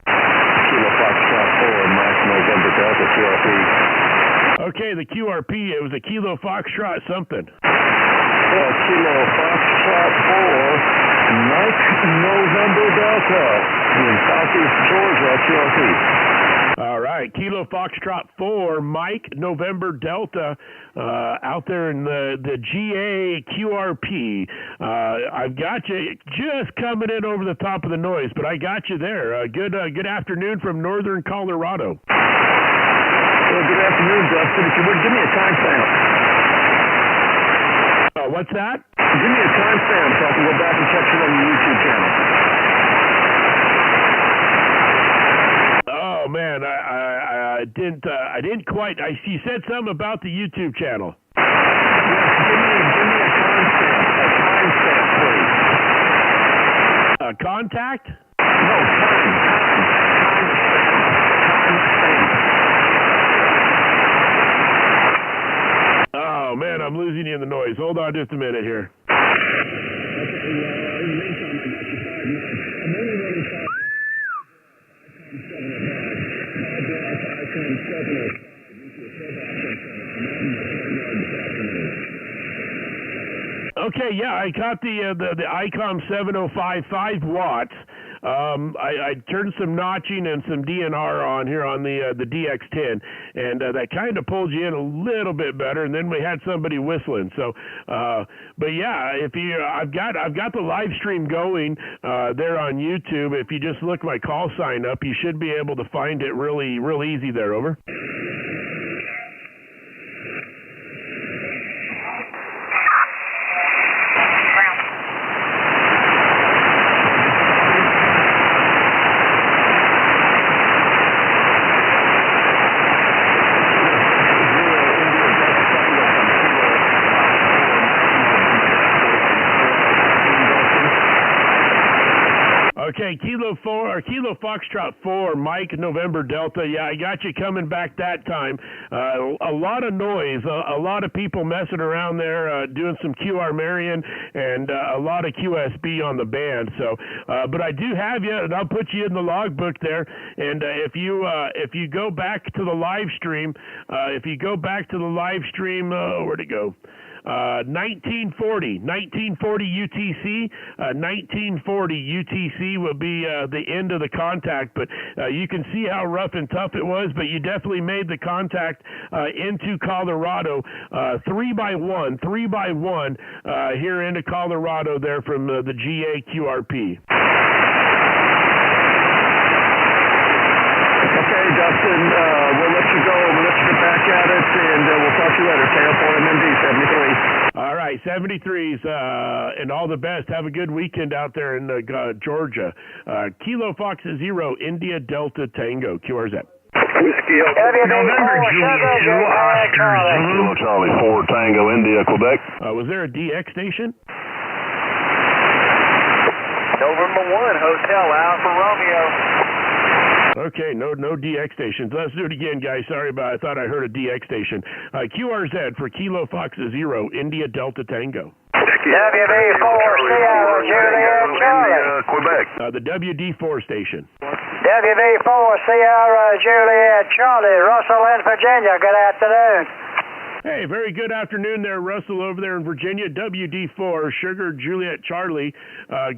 Kilo Foxtrot 4, Mike November Delta QRP. Okay, the QRP, it was a Kilo Foxtrot something. Kilo Foxtrot 4, Mike November Delta in Southeast Georgia QRP. All right, Kilo Foxtrot 4, Mike November Delta, out there in the GA QRP. I've got you just coming in over the top of the noise, but I got you there. Good afternoon from northern Colorado. Well, good afternoon, Dustin. If you would, give me a timestamp. What's that? Give me a timestamp so I can go back and catch it on your YouTube channel. Oh man, I didn't quite. You said something about the YouTube channel. Yes, give me a timestamp, please. Contact? No, timestamp. Oh man, I'm losing you in the noise. Hold on just a minute here. Okay, yeah, I caught the ICOM 705 5 watts. I turned some notching and some DNR on here on the DX10, and that kind of pulled you in a little bit better. And then we had somebody whistling. So, but yeah, I've got the live stream going there on YouTube. If you just look my call sign up, you should be able to find it real easy there. Over. Okay, Kilo Foxtrot 4, Mike November Delta. Yeah, I got you coming back that time. A lot of noise, a lot of people messing around there, doing some QR Marion and a lot of QSB on the band. So, but I do have you, and I'll put you in the logbook there. And if you go back to the live stream, where'd it go? 1940 UTC. 1940 UTC will be the end of the contact, but you can see how rough and tough it was, but you definitely made the contact into Colorado, 3x1 here into Colorado there from the GA QRP. Okay, Dustin, we'll let you go. We'll let you get back at it, and we'll talk to you later. KL4MMD 73. All right, 73s, and all the best. Have a good weekend out there in Georgia. Kilo Fox 0, India Delta Tango, QRZ. Whiskey November Juliet 2, Oscar Zulu. Charlie 4, Tango, India, Quebec. Was there a DX station? November 1, Hotel Alpha Romeo. Okay, no DX stations. Let's do it again, guys. Sorry about it. I thought I heard a DX station. QRZ for Kilo Fox 0, India Delta Tango. WD4 Sierra Juliet Charlie. Quebec. The WD4 station. WD4 Sierra Juliet Charlie, Russell in Virginia. Good afternoon. Hey, very good afternoon there, Russell, over there in Virginia. WD4, Sugar Juliet Charlie.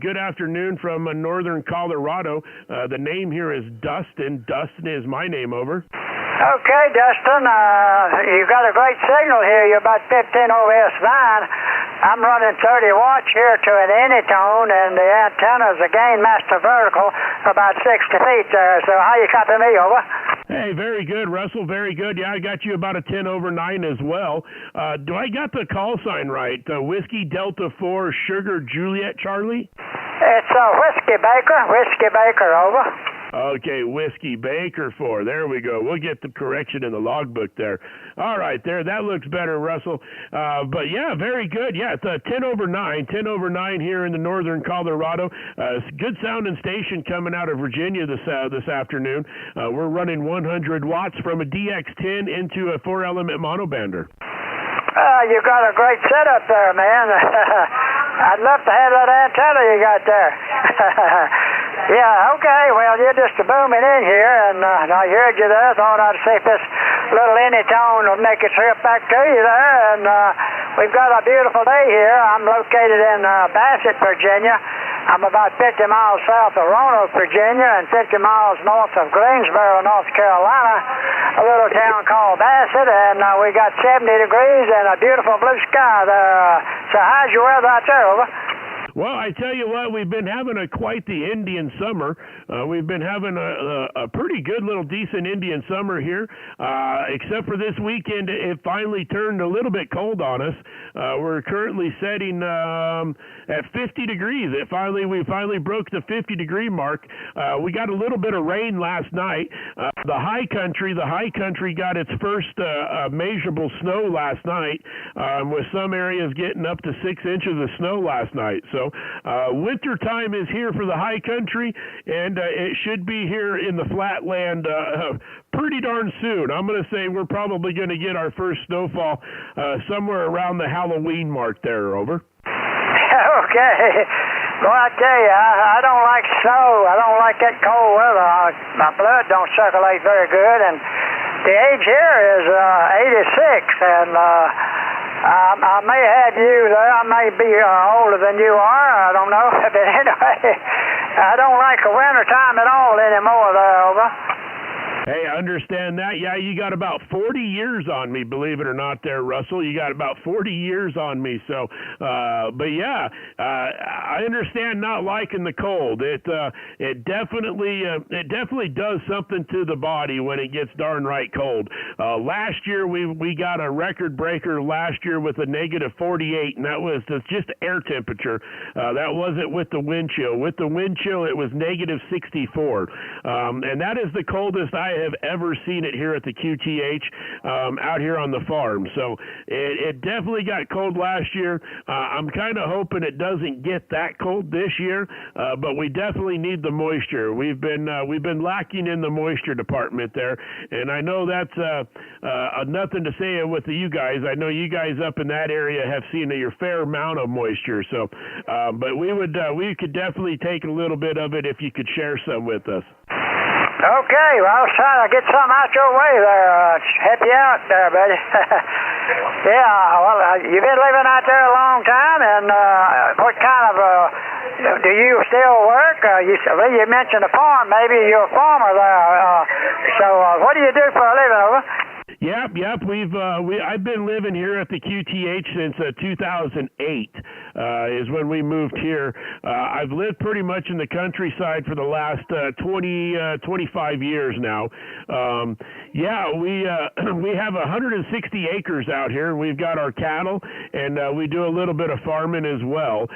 Good afternoon from northern Colorado. The name here is Dustin. Dustin is my name, over. Okay, Dustin, you've got a great signal here. You're about 15 over S9. I'm running 30 watts here to an anytone, and the antenna's a gain master vertical about 60 feet there. So how you copy me, over? Hey, very good, Russell, very good. Yeah, I got you about a 10 over 9 as well. Do I got the call sign right? Whiskey Delta 4, Sugar Juliet Charlie? It's Whiskey Baker, over. Okay, Whiskey Baker 4. There we go. We'll get the correction in the logbook there. All right, there. That looks better, Russell. But yeah, very good. Yeah, it's 10 over 9. 10 over 9 here in the northern Colorado. Good sounding station coming out of Virginia this afternoon. We're running 100 watts from a DX10 into a 4-element monobander. You got a great setup there, man. I'd love to have that antenna you got there. Yeah, okay, well, you're just booming in here, and I heard you there. Thought I'd see if this little anytone would make its trip back to you there, and we've got a beautiful day here. I'm located in Bassett, Virginia. I'm about 50 miles south of Roanoke, Virginia, and 50 miles north of Greensboro, North Carolina, a little town called Bassett, and we got 70 degrees and a beautiful blue sky there. So how's your weather out there, over? Well, I tell you what, we've been having quite the Indian summer. We've been having a pretty good little decent Indian summer here, except for this weekend. It finally turned a little bit cold on us. We're currently setting at 50 degrees. We finally broke the 50-degree mark. We got a little bit of rain last night. The high country got its first measurable snow last night, with some areas getting up to 6 inches of snow last night. So winter time is here for the high country, and it should be here in the flatland pretty darn soon. I'm going to say we're probably going to get our first snowfall somewhere around the Halloween mark there, over. Okay. Well, I tell you, I don't like snow. I don't like that cold weather. My blood don't circulate very good, and the age here is 86, and I may have you there. I may be older than you are. I don't know. But anyway, I don't like the winter time at all anymore there, over. Hey, I understand that. Yeah, you got about 40 years on me, believe it or not there, Russell. You got about 40 years on me. So, but yeah, I understand not liking the cold. It definitely does something to the body when it gets darn right cold. Last year, we got a record breaker last year with a negative 48, and that was just air temperature. That wasn't with the wind chill. With the wind chill, it was negative 64. And that is the coldest I have ever seen it here at the QTH out here on the farm. So it definitely got cold last year. I'm kind of hoping it doesn't get that cold this year, but we definitely need the moisture. We've been lacking in the moisture department there, and I know that's nothing to say with you guys. I know you guys up in that area have seen your fair amount of moisture. So, but we could definitely take a little bit of it if you could share some with us. Okay, well, I was trying to get some out your way there. Help you out there, buddy. Yeah, well, you've been living out there a long time, and what kind of, do you still work? You mentioned a farm. Maybe you're a farmer there. So what do you do for a living, over? Yep. I've been living here at the QTH since 2008 is when we moved here. I've lived pretty much in the countryside for the last 25 years now. We have 160 acres out here. We've got our cattle, and we do a little bit of farming as well.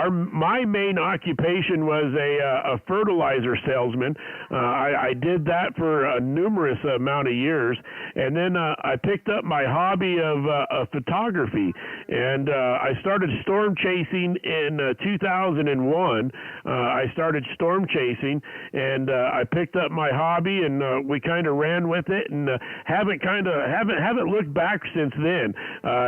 My main occupation was a fertilizer salesman. I did that for a numerous amount of years. And then I picked up my hobby of photography, and I started storm chasing in 2001. I started storm chasing, and I picked up my hobby, and we kind of ran with it, and haven't looked back since then.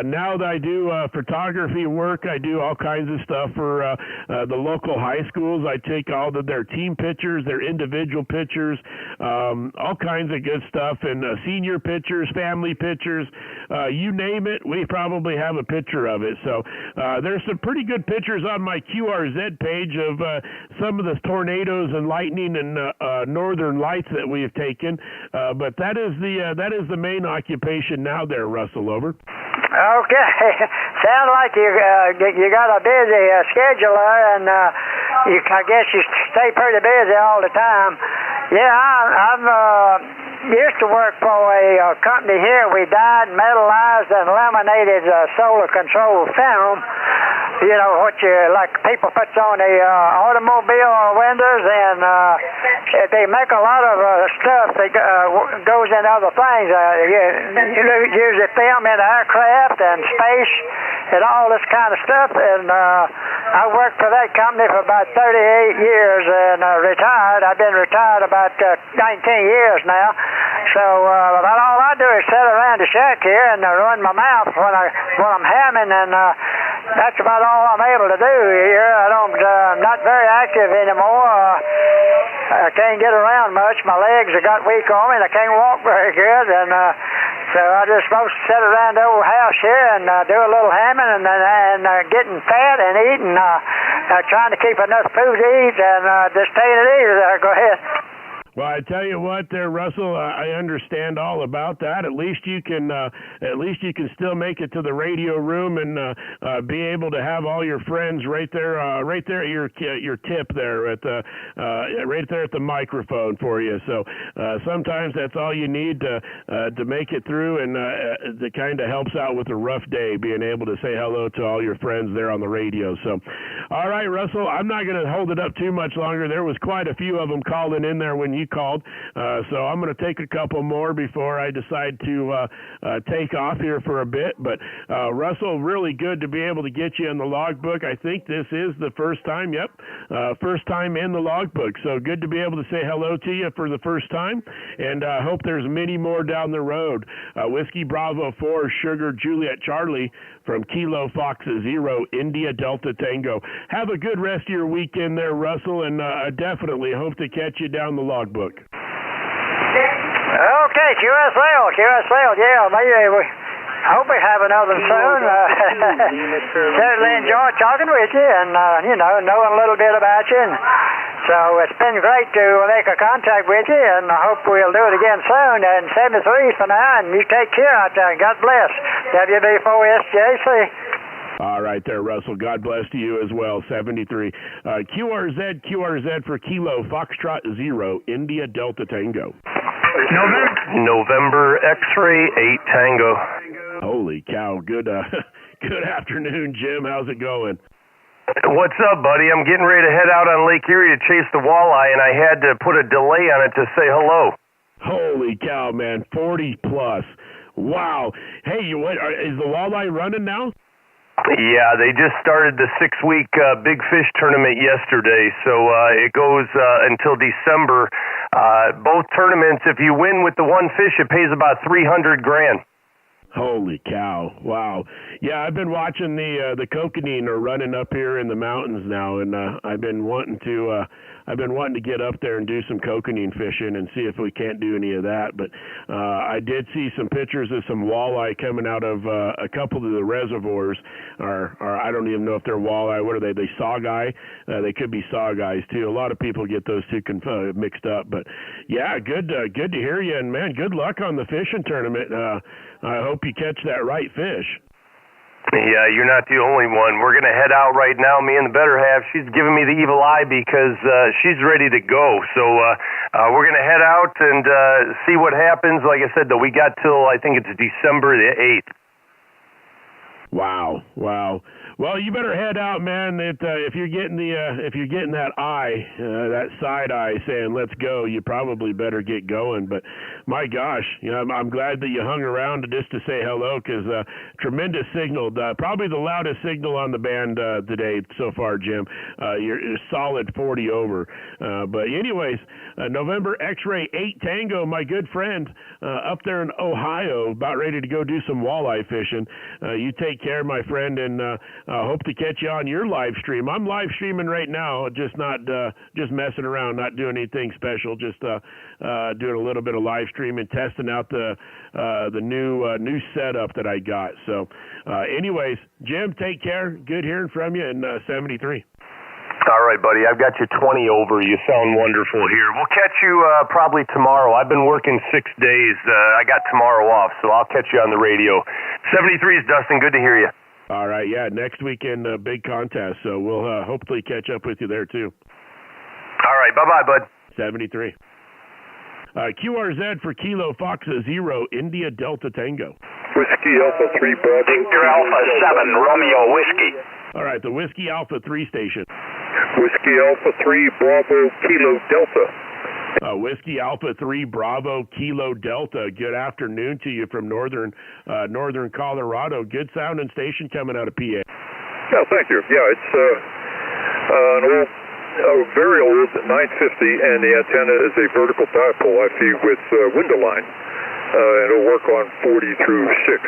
Now that I do photography work, I do all kinds of stuff for the local high schools. I take all of their team pictures, their individual pictures, all kinds of good stuff, and senior pictures. pictures, family pictures, you name it, we probably have a picture of it. So there's some pretty good pictures on my QRZ page of some of the tornadoes and lightning and northern lights that we have taken. But that is the main occupation now there, Russell. Over. Okay. Sounds like you got a busy scheduler, and I guess you stay pretty busy all the time. Yeah, I've used to work for a company here. We dyed, metallized, and laminated solar control film. You know, what like people puts on the automobile windows, and they make a lot of stuff that goes in other things. You use the film in aircraft and space and all this kind of stuff. And I worked for that company for about 38 years and retired. I've been retired about 19 years now. So about all I do is sit around the shack here and run my mouth when I'm hamming, and that's about all I'm able to do here. I'm not very active anymore. I can't get around much. My legs have got weak on me, and I can't walk very good. And so I just supposed to sit around the old house here and do a little hamming and getting fat and eating, trying to keep enough food to eat, and just taking it easy there. Go ahead. Well, I tell you what, there, Russell, I understand all about that. At least you can still make it to the radio room and be able to have all your friends right there at your tip there at the right there at the microphone for you. So sometimes that's all you need to make it through, and it kind of helps out with a rough day, being able to say hello to all your friends there on the radio. So, all right, Russell, I'm not going to hold it up too much longer. There was quite a few of them calling in there when you called, so I'm going to take a couple more before I decide to take off here for a bit. But Russell, really good to be able to get you in the logbook. I think this is the first time. Yep, first time in the logbook. So good to be able to say hello to you for the first time, and I hope there's many more down the road. Whiskey Bravo 4 Sugar Juliet Charlie from Kilo Fox 0 India Delta Tango. Have a good rest of your weekend there, Russell, and definitely hope to catch you down the logbook. Okay, QSL, yeah, maybe I hope we have another soon. Certainly enjoy talking with you and, knowing a little bit about you. And so it's been great to make a contact with you, and I hope we'll do it again soon. And 73 for now, and you take care out there. God bless. WB4SJC. All right there, Russell. God bless to you as well. 73. QRZ for Kilo Foxtrot 0 India Delta Tango. November X-ray 8 Tango. Holy cow! Good afternoon, Jim. How's it going? What's up, buddy? I'm getting ready to head out on Lake Erie to chase the walleye, and I had to put a delay on it to say hello. Holy cow, man! 40 plus. Wow. Hey, is the walleye running now? Yeah, they just started the 6-week big fish tournament yesterday, so it goes until December. Both tournaments, if you win with the one fish, it pays about $300,000. Holy cow! Wow. Yeah, I've been watching the kokanee are running up here in the mountains now, and I've been wanting to get up there and do some kokanee fishing and see if we can't do any of that. But I did see some pictures of some walleye coming out of a couple of the reservoirs, or I don't even know if they're walleye. What are they? They sawguy? They could be sawguys too. A lot of people get those two mixed up. But yeah, good to hear you, and man, good luck on the fishing tournament. I hope you catch that right fish. Yeah, you're not the only one. We're going to head out right now. Me and the better half, she's giving me the evil eye because she's ready to go. So we're going to head out and see what happens. Like I said, though, we got till, I think it's December the 8th. Wow. Well, you better head out, man. If you're getting that eye, that side eye saying "let's go," you probably better get going. But my gosh, I'm glad that you hung around just to say hello, because tremendous signal, probably the loudest signal on the band today so far, Jim. You're solid 40 over. But anyways, November X-ray 8 Tango, my good friend, up there in Ohio, about ready to go do some walleye fishing. You take care, my friend, and hope to catch you on your live stream. I'm live streaming right now, just not just messing around, not doing anything special, just doing a little bit of live streaming, testing out the new setup that I got. So, anyways, Jim, take care. Good hearing from you in 73. All right, buddy. I've got you 20 over. You sound wonderful here. We'll catch you probably tomorrow. I've been working 6 days. I got tomorrow off, so I'll catch you on the radio. 73 is Dustin. Good to hear you. All right, yeah. Next weekend, big contest, so we'll hopefully catch up with you there too. All right, bye-bye, bud. 73. QRZ for Kilo Foxa 0, India Delta Tango. Whiskey Alpha 3 Bravo. Victor Alpha 7, Romeo Whiskey. All right, the Whiskey Alpha 3 station. Whiskey Alpha 3 Bravo Kilo Delta. Whiskey Alpha 3 Bravo Kilo Delta. Good afternoon to you from northern Colorado. Good sounding station coming out of PA. Yeah, thank you. Yeah, it's an old, very old 950, and the antenna is a vertical dipole I feed with window line, and it'll work on 40 through 6.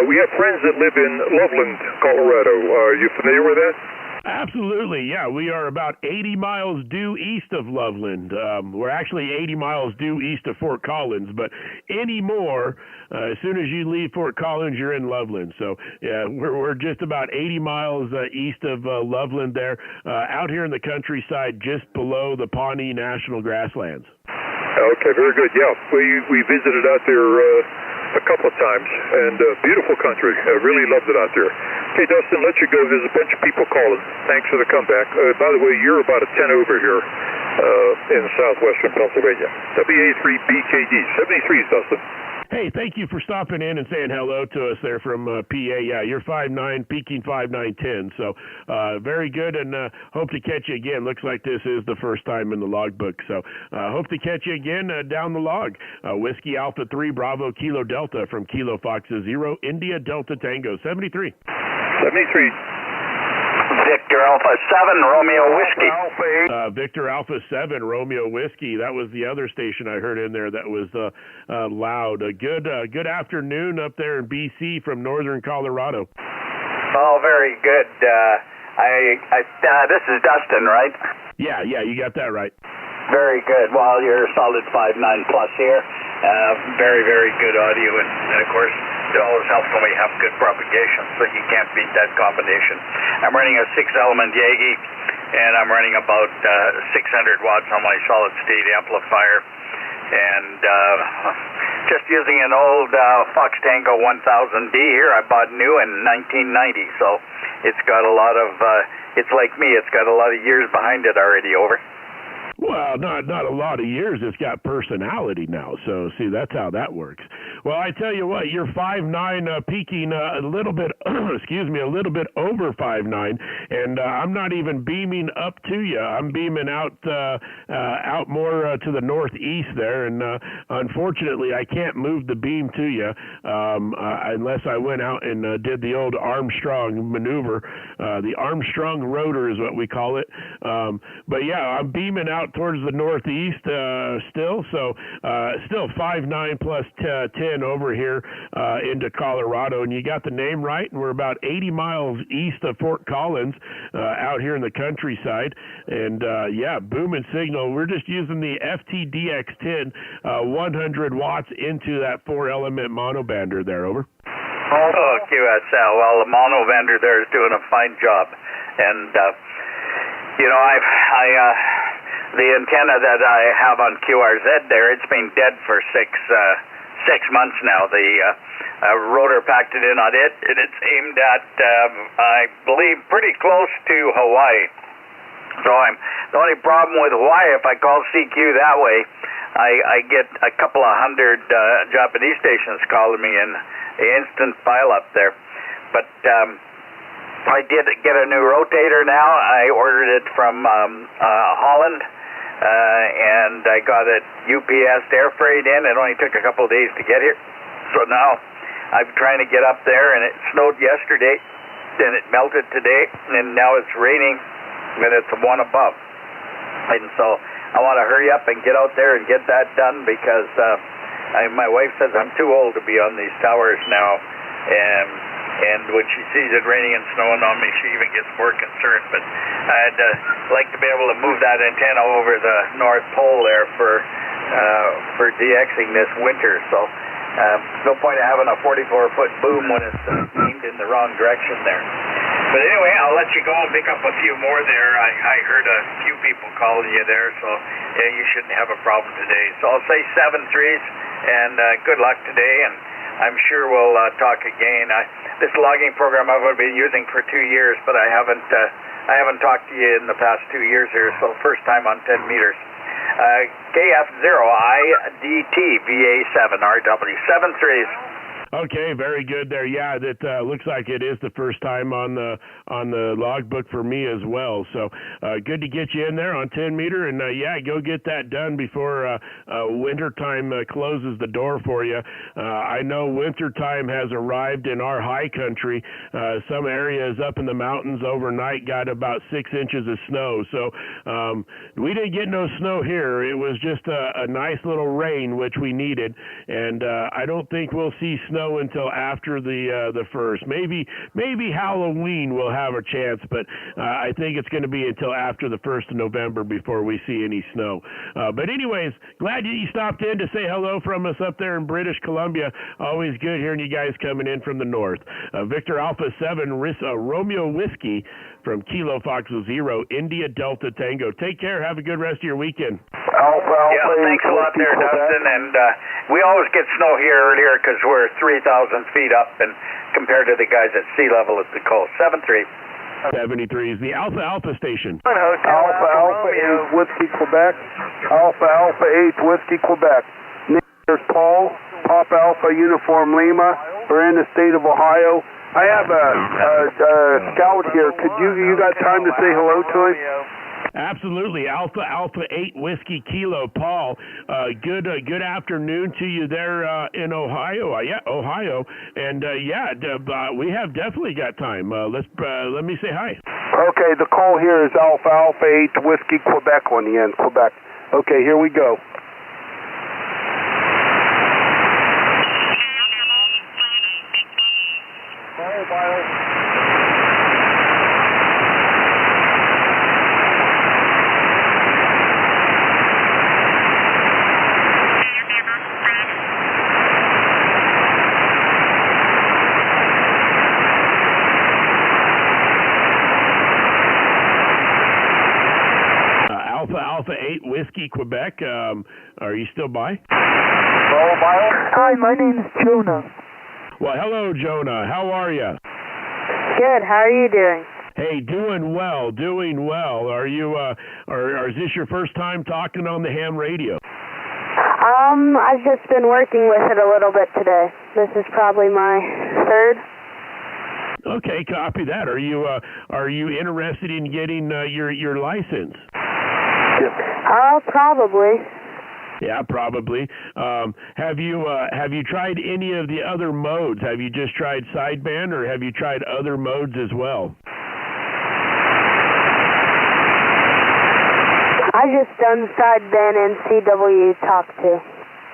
We have friends that live in Loveland, Colorado. Are you familiar with that? Absolutely, yeah. We are about 80 miles due east of Loveland. We're actually 80 miles due east of Fort Collins, but anymore, as soon as you leave Fort Collins, you're in Loveland. So, yeah, we're just about 80 miles east of Loveland there, out here in the countryside, just below the Pawnee National Grasslands. Okay, very good. Yeah, we visited out there a couple of times, and beautiful country. I really loved it out there. Okay, Dustin, let you go. There's a bunch of people calling. Thanks for the comeback. By the way, you're about a 10 over here in southwestern Pennsylvania. WA3BKD, 73s, Dustin. Hey, thank you for stopping in and saying hello to us there from PA. Yeah, you're 5'9", peaking 5'9", 10. So very good, and hope to catch you again. Looks like this is the first time in the logbook. So hope to catch you again down the log. Whiskey Alpha 3 Bravo Kilo Delta from Kilo Foxa 0, India Delta Tango, 73. 73. Victor Alpha 7, Romeo Whiskey. Victor Alpha 7, Romeo Whiskey. That was the other station I heard in there that was loud. Good afternoon up there in BC from northern Colorado. Oh, very good. This is Dustin, right? Yeah, you got that right. Very good. Well, you're a solid 5'9" plus here. Very, very good audio, and of course, it always helps when we have good propagation, so you can't beat that combination. I'm running a 6-element Yagi, and I'm running about 600 watts on my solid-state amplifier, and just using an old Fox Tango 1000D here. I bought new in 1990, so it's got a lot of, it's like me, it's got a lot of years behind it already, over. Well, not a lot of years. It's got personality now. So, see, that's how that works. Well, I tell you what, you're 5'9", peaking a little bit, a little bit over 5'9", and I'm not even beaming up to you. I'm beaming out more to the northeast there, and unfortunately, I can't move the beam to you unless I went out and did the old Armstrong maneuver. The Armstrong rotor is what we call it. But yeah, I'm beaming out towards the northeast still, so still 5'9" plus 10 over here into Colorado, and you got the name right, and we're about 80 miles east of Fort Collins out here in the countryside, and yeah, booming signal. We're just using the FTDX10 100 watts into that 4-element monobander there, over. Oh, QSL. Well, the monobander there is doing a fine job, and you know, the antenna that I have on QRZ there, it's been dead for six months now. The rotor packed it in on it, and it's aimed at, I believe, pretty close to Hawaii. So the only problem with Hawaii, if I call CQ that way, I get a couple of hundred Japanese stations calling me in instant file up there. But I did get a new rotator now. I ordered it from Holland. And I got it UPS air freight in. It only took a couple of days to get here. So now I'm trying to get up there, and it snowed yesterday, then it melted today, and now it's raining, and it's one above. And so I want to hurry up and get out there and get that done, because my wife says I'm too old to be on these towers now, and And when she sees it raining and snowing on me, she even gets more concerned. But I'd like to be able to move that antenna over the North Pole there for DXing this winter. So no point in having a 44-foot boom when it's aimed in the wrong direction there. But anyway, I'll let you go and pick up a few more there. I heard a few people calling you there, so yeah, you shouldn't have a problem today. So I'll say 7-3s, and good luck today, and I'm sure we'll talk again. This logging program I've been using for 2 years, but I haven't talked to you in the past 2 years here, so first time on 10 meters. KF0IDTVA7RW, 7-3s. Okay, very good there. Yeah, that looks like it is the first time on the logbook for me as well. So good to get you in there on 10 meter, and yeah, go get that done before winter time closes the door for you. I know winter time has arrived in our high country. Some areas up in the mountains overnight got about 6 inches of snow. So we didn't get no snow here. It was just a nice little rain, which we needed, and I don't think we'll see snow until after the first. Maybe Halloween we'll have a chance, but I think it's going to be until after the 1st of November before we see any snow. But anyways, glad you stopped in to say hello from us up there in British Columbia. Always good hearing you guys coming in from the north. Victor Alpha 7 Romeo Whiskey from Kilo Foxtrot 0 India Delta Tango. Take care. Have a good rest of your weekend. Yeah, thanks a lot there, Dustin. And we always get snow here earlier because we're 3,000 feet up, and compared to the guys at sea level at the coast. 7-3. 73 is the Alpha station. Alpha 8 Whiskey Quebec. Alpha 8 Whiskey Quebec. There's Paul, Pop Alpha Uniform Lima. We're in the state of Ohio. I have a scout here. Could you got time to say hello to him? Absolutely. Alpha 8 Whiskey Kilo. Paul, good afternoon to you there in Ohio. Yeah, Ohio. And we have definitely got time. Let me say hi. Okay, the call here is Alpha 8 Whiskey Quebec on the end. Quebec. Okay, here we go. Alpha 8 Whiskey Quebec. Are you still by? Hi, my name's Jonah. Well, hello, Jonah. How are you? Good. How are you doing? Hey, doing well. Are you? Or is this your first time talking on the ham radio? I've just been working with it a little bit today. This is probably my third. Okay, copy that. Are you interested in getting your license? Probably. Yeah, probably. Have you tried any of the other modes? Have you just tried sideband, or have you tried other modes as well? I just done sideband and CW talk to.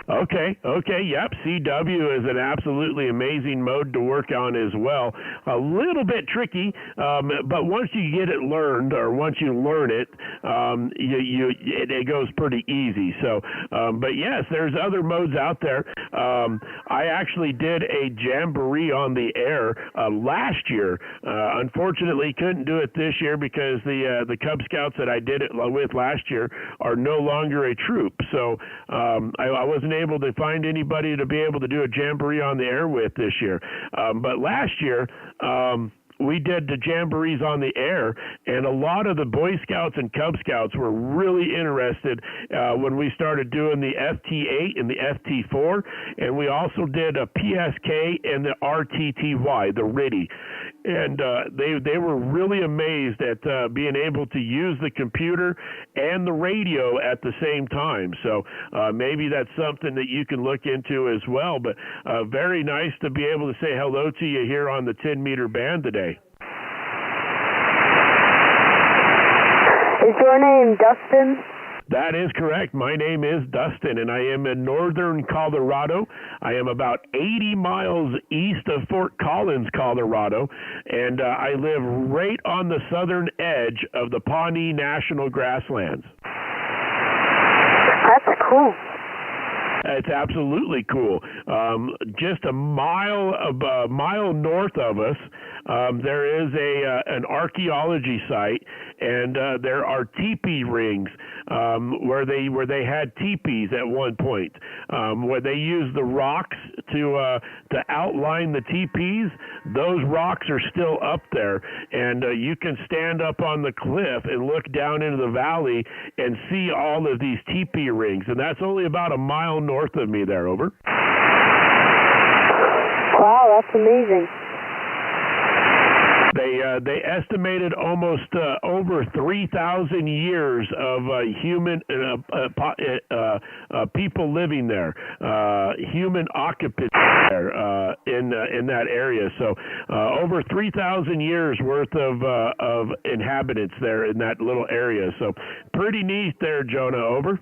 Okay, yep. CW is an absolutely amazing mode to work on as well. A little bit tricky, but once you get it learned, or once you learn it, it goes pretty easy. So, but yes, there's other modes out there. I actually did a jamboree on the air last year. Unfortunately, couldn't do it this year because the Cub Scouts that I did it with last year are no longer a troop. So I wasn't able to find anybody to be able to do a jamboree on the air with this year. But last year, we did the jamborees on the air, and a lot of the Boy Scouts and Cub Scouts were really interested when we started doing the FT8 and the FT4, and we also did a PSK and the RTTY, the RIDI. And they were really amazed at being able to use the computer and the radio at the same time. So maybe that's something that you can look into as well. But very nice to be able to say hello to you here on the 10-meter band today. Is your name Dustin? That is correct. My name is Dustin, and I am in northern Colorado. I am about 80 miles east of Fort Collins, Colorado, and I live right on the southern edge of the Pawnee National Grasslands. That's cool. It's absolutely cool. Just a mile north of us, there is an archaeology site, and there are teepee rings where they had teepees at one point, where they used the rocks to outline the teepees. Those rocks are still up there, and you can stand up on the cliff and look down into the valley and see all of these teepee rings, and that's only about a mile north of me there, over. Wow, that's amazing. They estimated almost over 3,000 years of human people living there, human occupancy there in that area. So over 3,000 years worth of inhabitants there in that little area. So pretty neat there, Jonah. Over.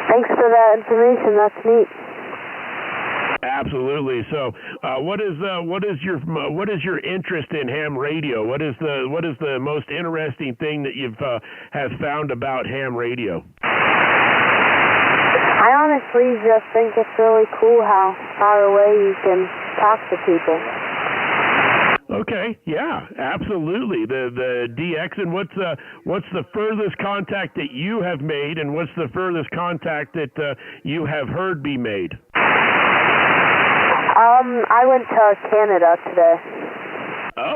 Thanks for that information. That's neat. Absolutely. So, what is your interest in ham radio? What is the most interesting thing that you've have found about ham radio? I honestly just think it's really cool how far away you can talk to people. Okay, yeah, absolutely. The DX, and what's the furthest contact that you have made, and what's the furthest contact that you have heard be made? I went to Canada today.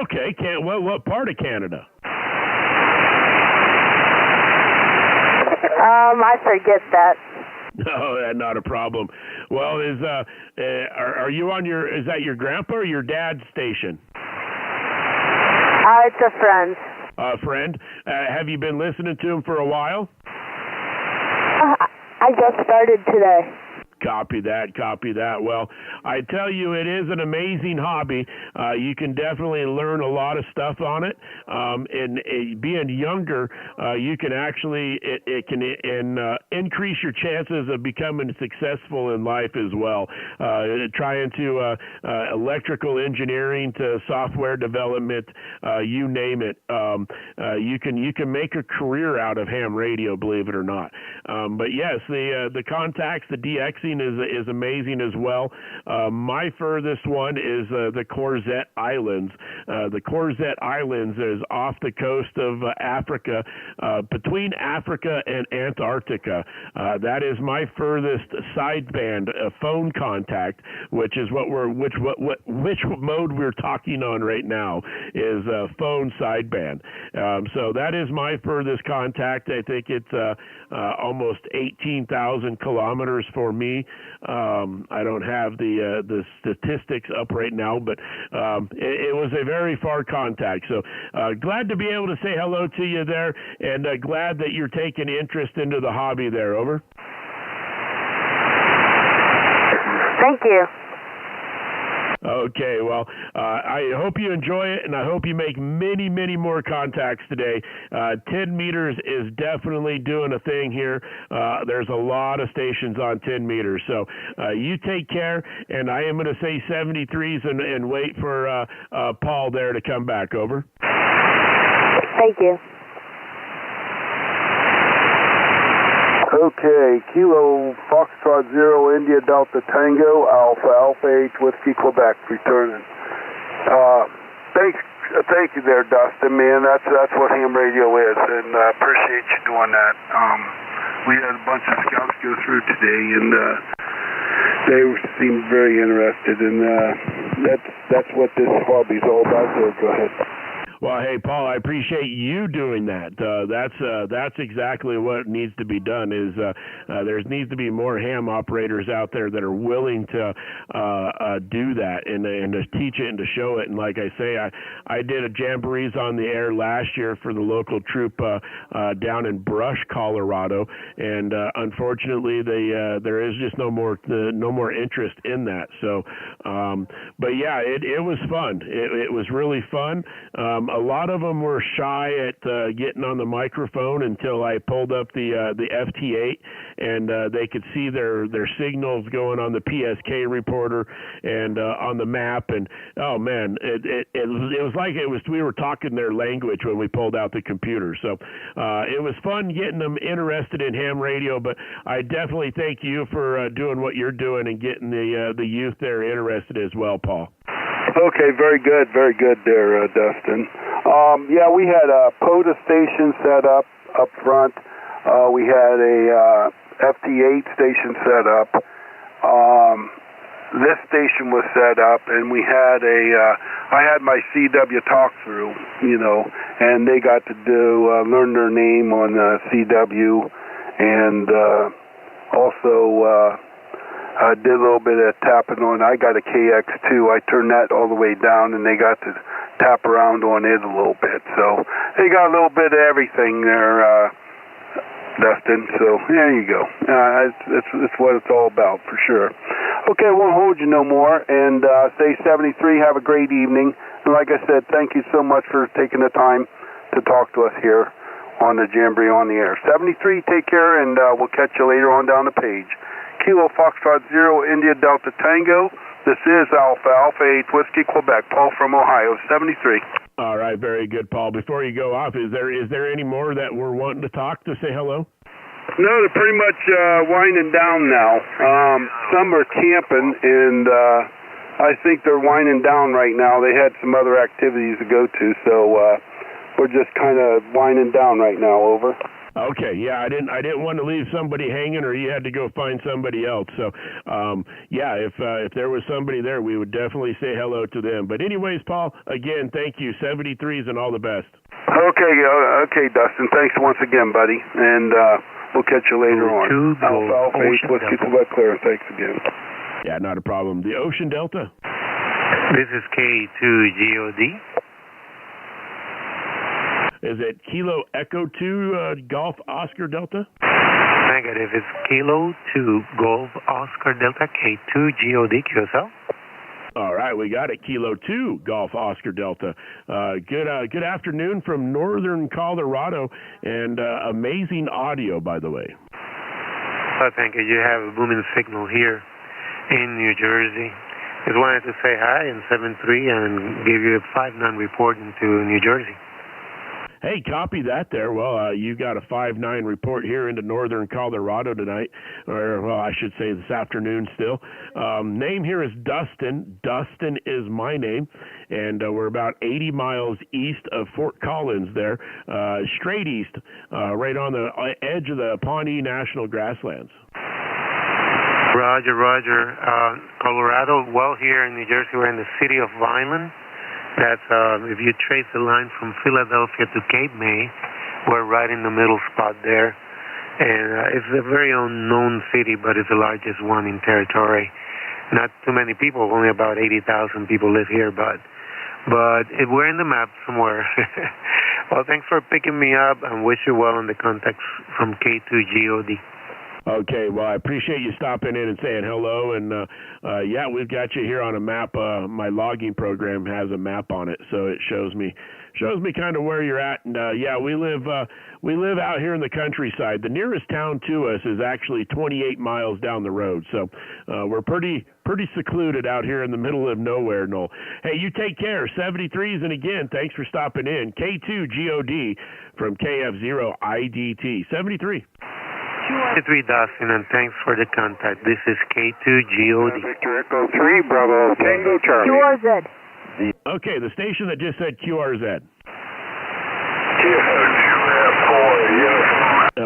Okay, what part of Canada? I forget that. No, not a problem. Well, are you on is that your grandpa or your dad's station? It's a friend. A friend? Have you been listening to him for a while? I just started today. Copy that. Well, I tell you, it is an amazing hobby. You can definitely learn a lot of stuff on it. And being younger, you can actually, it can increase your chances of becoming successful in life as well. Trying to electrical engineering to software development, you name it. You can make a career out of ham radio, believe it or not. But yes, the contacts, the DXing is amazing as well. My furthest one is the Corzette Islands. The Corzette Islands is off the coast of Africa, between Africa and Antarctica. That is my furthest sideband phone contact, which is which mode we're talking on right now is phone sideband. So that is my furthest contact. I think it's almost 18,000 kilometers for me. I don't have the statistics up right now, but it was a very far contact. So glad to be able to say hello to you there, and glad that you're taking interest into the hobby there. Over. Thank you. Okay, well, I hope you enjoy it, and I hope you make many, many more contacts today. 10 meters is definitely doing a thing here. There's a lot of stations on 10 meters, so you take care, and I am going to say 73s and wait for Paul there to come back. Over. Thank you. Okay, Kilo Foxtrot 0 India Delta Tango Alpha H Whiskey Quebec returning. Thank you there, Dustin. Man, that's what ham radio is, and I appreciate you doing that. We had a bunch of scouts go through today, and they seemed very interested, and that's what this hobby's all about. So go ahead. Well, hey, Paul, I appreciate you doing that. That's exactly what needs to be done. Is there needs to be more ham operators out there that are willing to do that and to teach it and to show it. And like I say, I did a jamborees on the air last year for the local troop down in Brush, Colorado, and unfortunately, there is just no more interest in that. So, but yeah, it was fun. It was really fun. A lot of them were shy at getting on the microphone until I pulled up the FT8, and they could see their signals going on the PSK reporter and on the map. And oh man, it was like we were talking their language when we pulled out the computer. So it was fun getting them interested in ham radio. But I definitely thank you for doing what you're doing and getting the youth there interested as well, Paul. Okay, very good there, Dustin. Yeah, we had a POTA station set up front. We had a FT8 station set up. This station was set up, and we had I had my CW talk through, and they got to learn their name on CW, and also did a little bit of tapping on. I got a KX2. I turned that all the way down, and they got to tap around on it a little bit. So they got a little bit of everything there, Dustin. So there you go. It's what it's all about for sure. Okay, I won't hold you no more. And stay 73. Have a great evening. And like I said, thank you so much for taking the time to talk to us here on the Jamboree on the Air. 73. Take care, and we'll catch you later on down the page. Kilo Foxtrot 0, India Delta Tango. This is Alpha 8 Whiskey, Quebec. Paul from Ohio, 73. All right, very good, Paul. Before you go off, is there any more that we're wanting to talk to say hello? No, they're pretty much winding down now. Some are camping, and I think they're winding down right now. They had some other activities to go to, so we're just kind of winding down right now. Over. Okay, yeah, I didn't want to leave somebody hanging, or you had to go find somebody else. So, yeah, if there was somebody there, we would definitely say hello to them. But anyways, Paul, again, thank you. 73s and all the best. Okay, Dustin. Thanks once again, buddy, and we'll catch you later on. Alpha 8 Whiskey, Quebec Clear. Thanks again. Yeah, not a problem. The Ocean Delta. This is K2GOD. Is it Kilo Echo 2 Golf Oscar Delta? Negative. It's Kilo 2 Golf Oscar Delta K2GOD QSL. All right, we got it. Kilo 2 Golf Oscar Delta. Good afternoon from northern Colorado, and amazing audio, by the way. Thank you. You have a booming signal here in New Jersey. Just wanted to say hi in 7-3 and give you a 5-9 report into New Jersey. Hey, copy that there. Well, you got a 5-9 report here into northern Colorado tonight, or, well, I should say this afternoon still. Name here is Dustin. Dustin is my name, and we're about 80 miles east of Fort Collins there, straight east, right on the edge of the Pawnee National Grasslands. Roger. Colorado, well, here in New Jersey, we're in the city of Vineland. That's, if you trace the line from Philadelphia to Cape May, we're right in the middle spot there. And it's a very unknown city, but it's the largest one in territory. Not too many people, only about 80,000 people live here, but we're in the map somewhere. Well, thanks for picking me up, and wish you well on the contacts from K2GOD. Okay, well, I appreciate you stopping in and saying hello, and yeah, we've got you here on a map. My logging program has a map on it, so it shows me kind of where you're at. And yeah, we live out here in the countryside. The nearest town to us is actually 28 miles down the road, so we're pretty secluded out here in the middle of nowhere, Noel. Hey, you take care. 73s, and again, thanks for stopping in. K2GOD from KF0IDT. 73. 23, Dustin, and thanks for the contact. This is K2GOD. Victor Echo 3, Bravo, Tango Charlie. QRZ. Okay, the station that just said QRZ.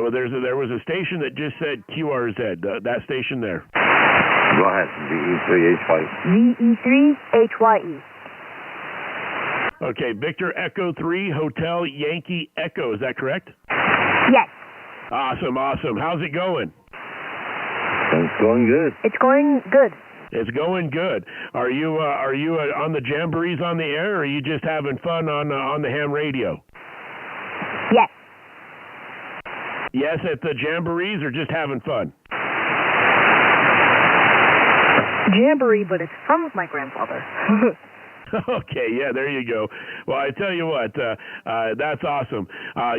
Well, there was a station that just said QRZ. That station there. Go ahead. VE3HYE. VE3HYE. Okay, Victor Echo 3, Hotel Yankee Echo. Is that correct? Yes. Awesome. How's it going? It's going good. It's going good. It's going good. Are you on the Jamborees on the air, or are you just having fun on the ham radio? Yes. Yes, at the Jamborees, or just having fun? Jamboree, but it's from my grandfather. Okay, yeah, there you go. Well, I tell you what, that's awesome.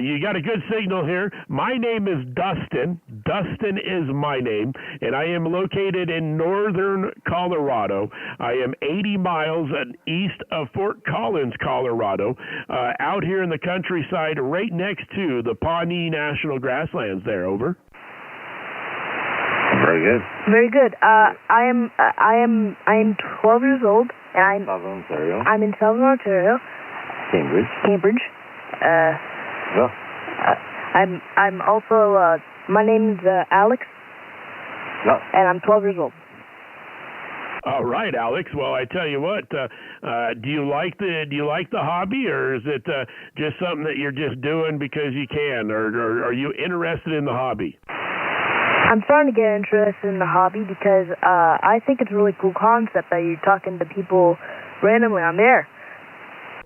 You got a good signal here. My name is Dustin. Dustin is my name, and I am located in northern Colorado. I am 80 miles east of Fort Collins, Colorado, out here in the countryside right next to the Pawnee National Grasslands there, over. Very good. Very good. I am 12 years old, and Southern Ontario. I'm in Southern Ontario. Cambridge. Well. I'm also. My name's Alex. No. And I'm 12 years old. All right, Alex. Well, I tell you what. Do you like the hobby, or is it just something that you're just doing because you can, or are you interested in the hobby? I'm starting to get interested in the hobby because I think it's a really cool concept that you're talking to people randomly on the air.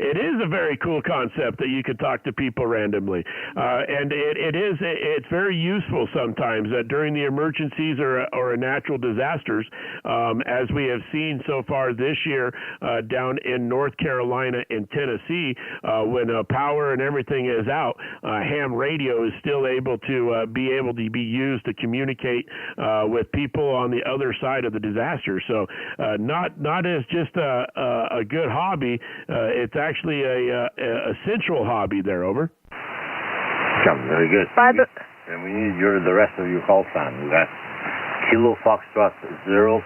It is a very cool concept that you could talk to people randomly, and it's very useful sometimes during the emergencies or natural disasters, as we have seen so far this year down in North Carolina and Tennessee, when power and everything is out. Ham radio is still able to be used to communicate with people on the other side of the disaster. So not as just a good hobby, it's actually a essential hobby there, over. Very good. And we need the rest of your call sign. We got Kilo Foxtrot 0 ?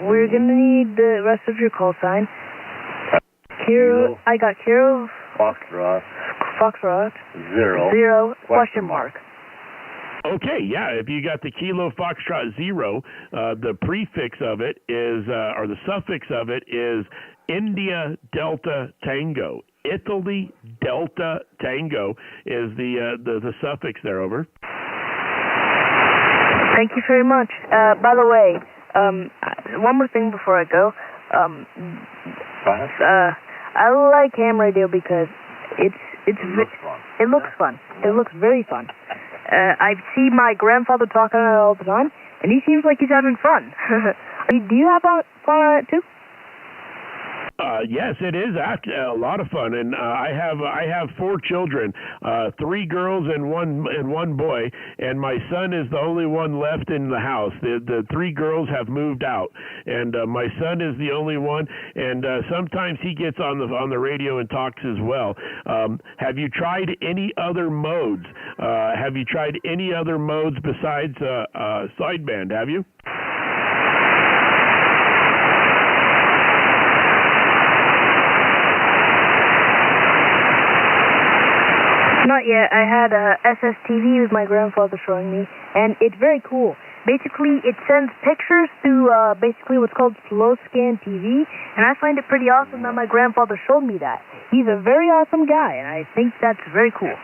We're gonna need the rest of your call sign. Kilo. I got Kilo Foxtrot 0 ? Okay, yeah, if you got the Kilo Foxtrot 0, the prefix of it is, or the suffix of it is India Delta Tango. Italy Delta Tango is the suffix there, over. Thank you very much. By the way, one more thing before I go. I like ham radio because it looks fun. It looks very fun. I see my grandfather talking on it all the time, and he seems like he's having fun. Do you have fun on it too? Yes, it is a lot of fun, and I have 4 children, 3 girls and one boy, and my son is the only one left in the house. The 3 girls have moved out, and my son is the only one. And sometimes he gets on the radio and talks as well. Have you tried any other modes? Have you tried any other modes besides sideband? Have you? Not yet. I had SSTV with my grandfather showing me, and it's very cool. Basically, it sends pictures through basically what's called slow scan TV, and I find it pretty awesome that my grandfather showed me that. He's a very awesome guy, and I think that's very cool.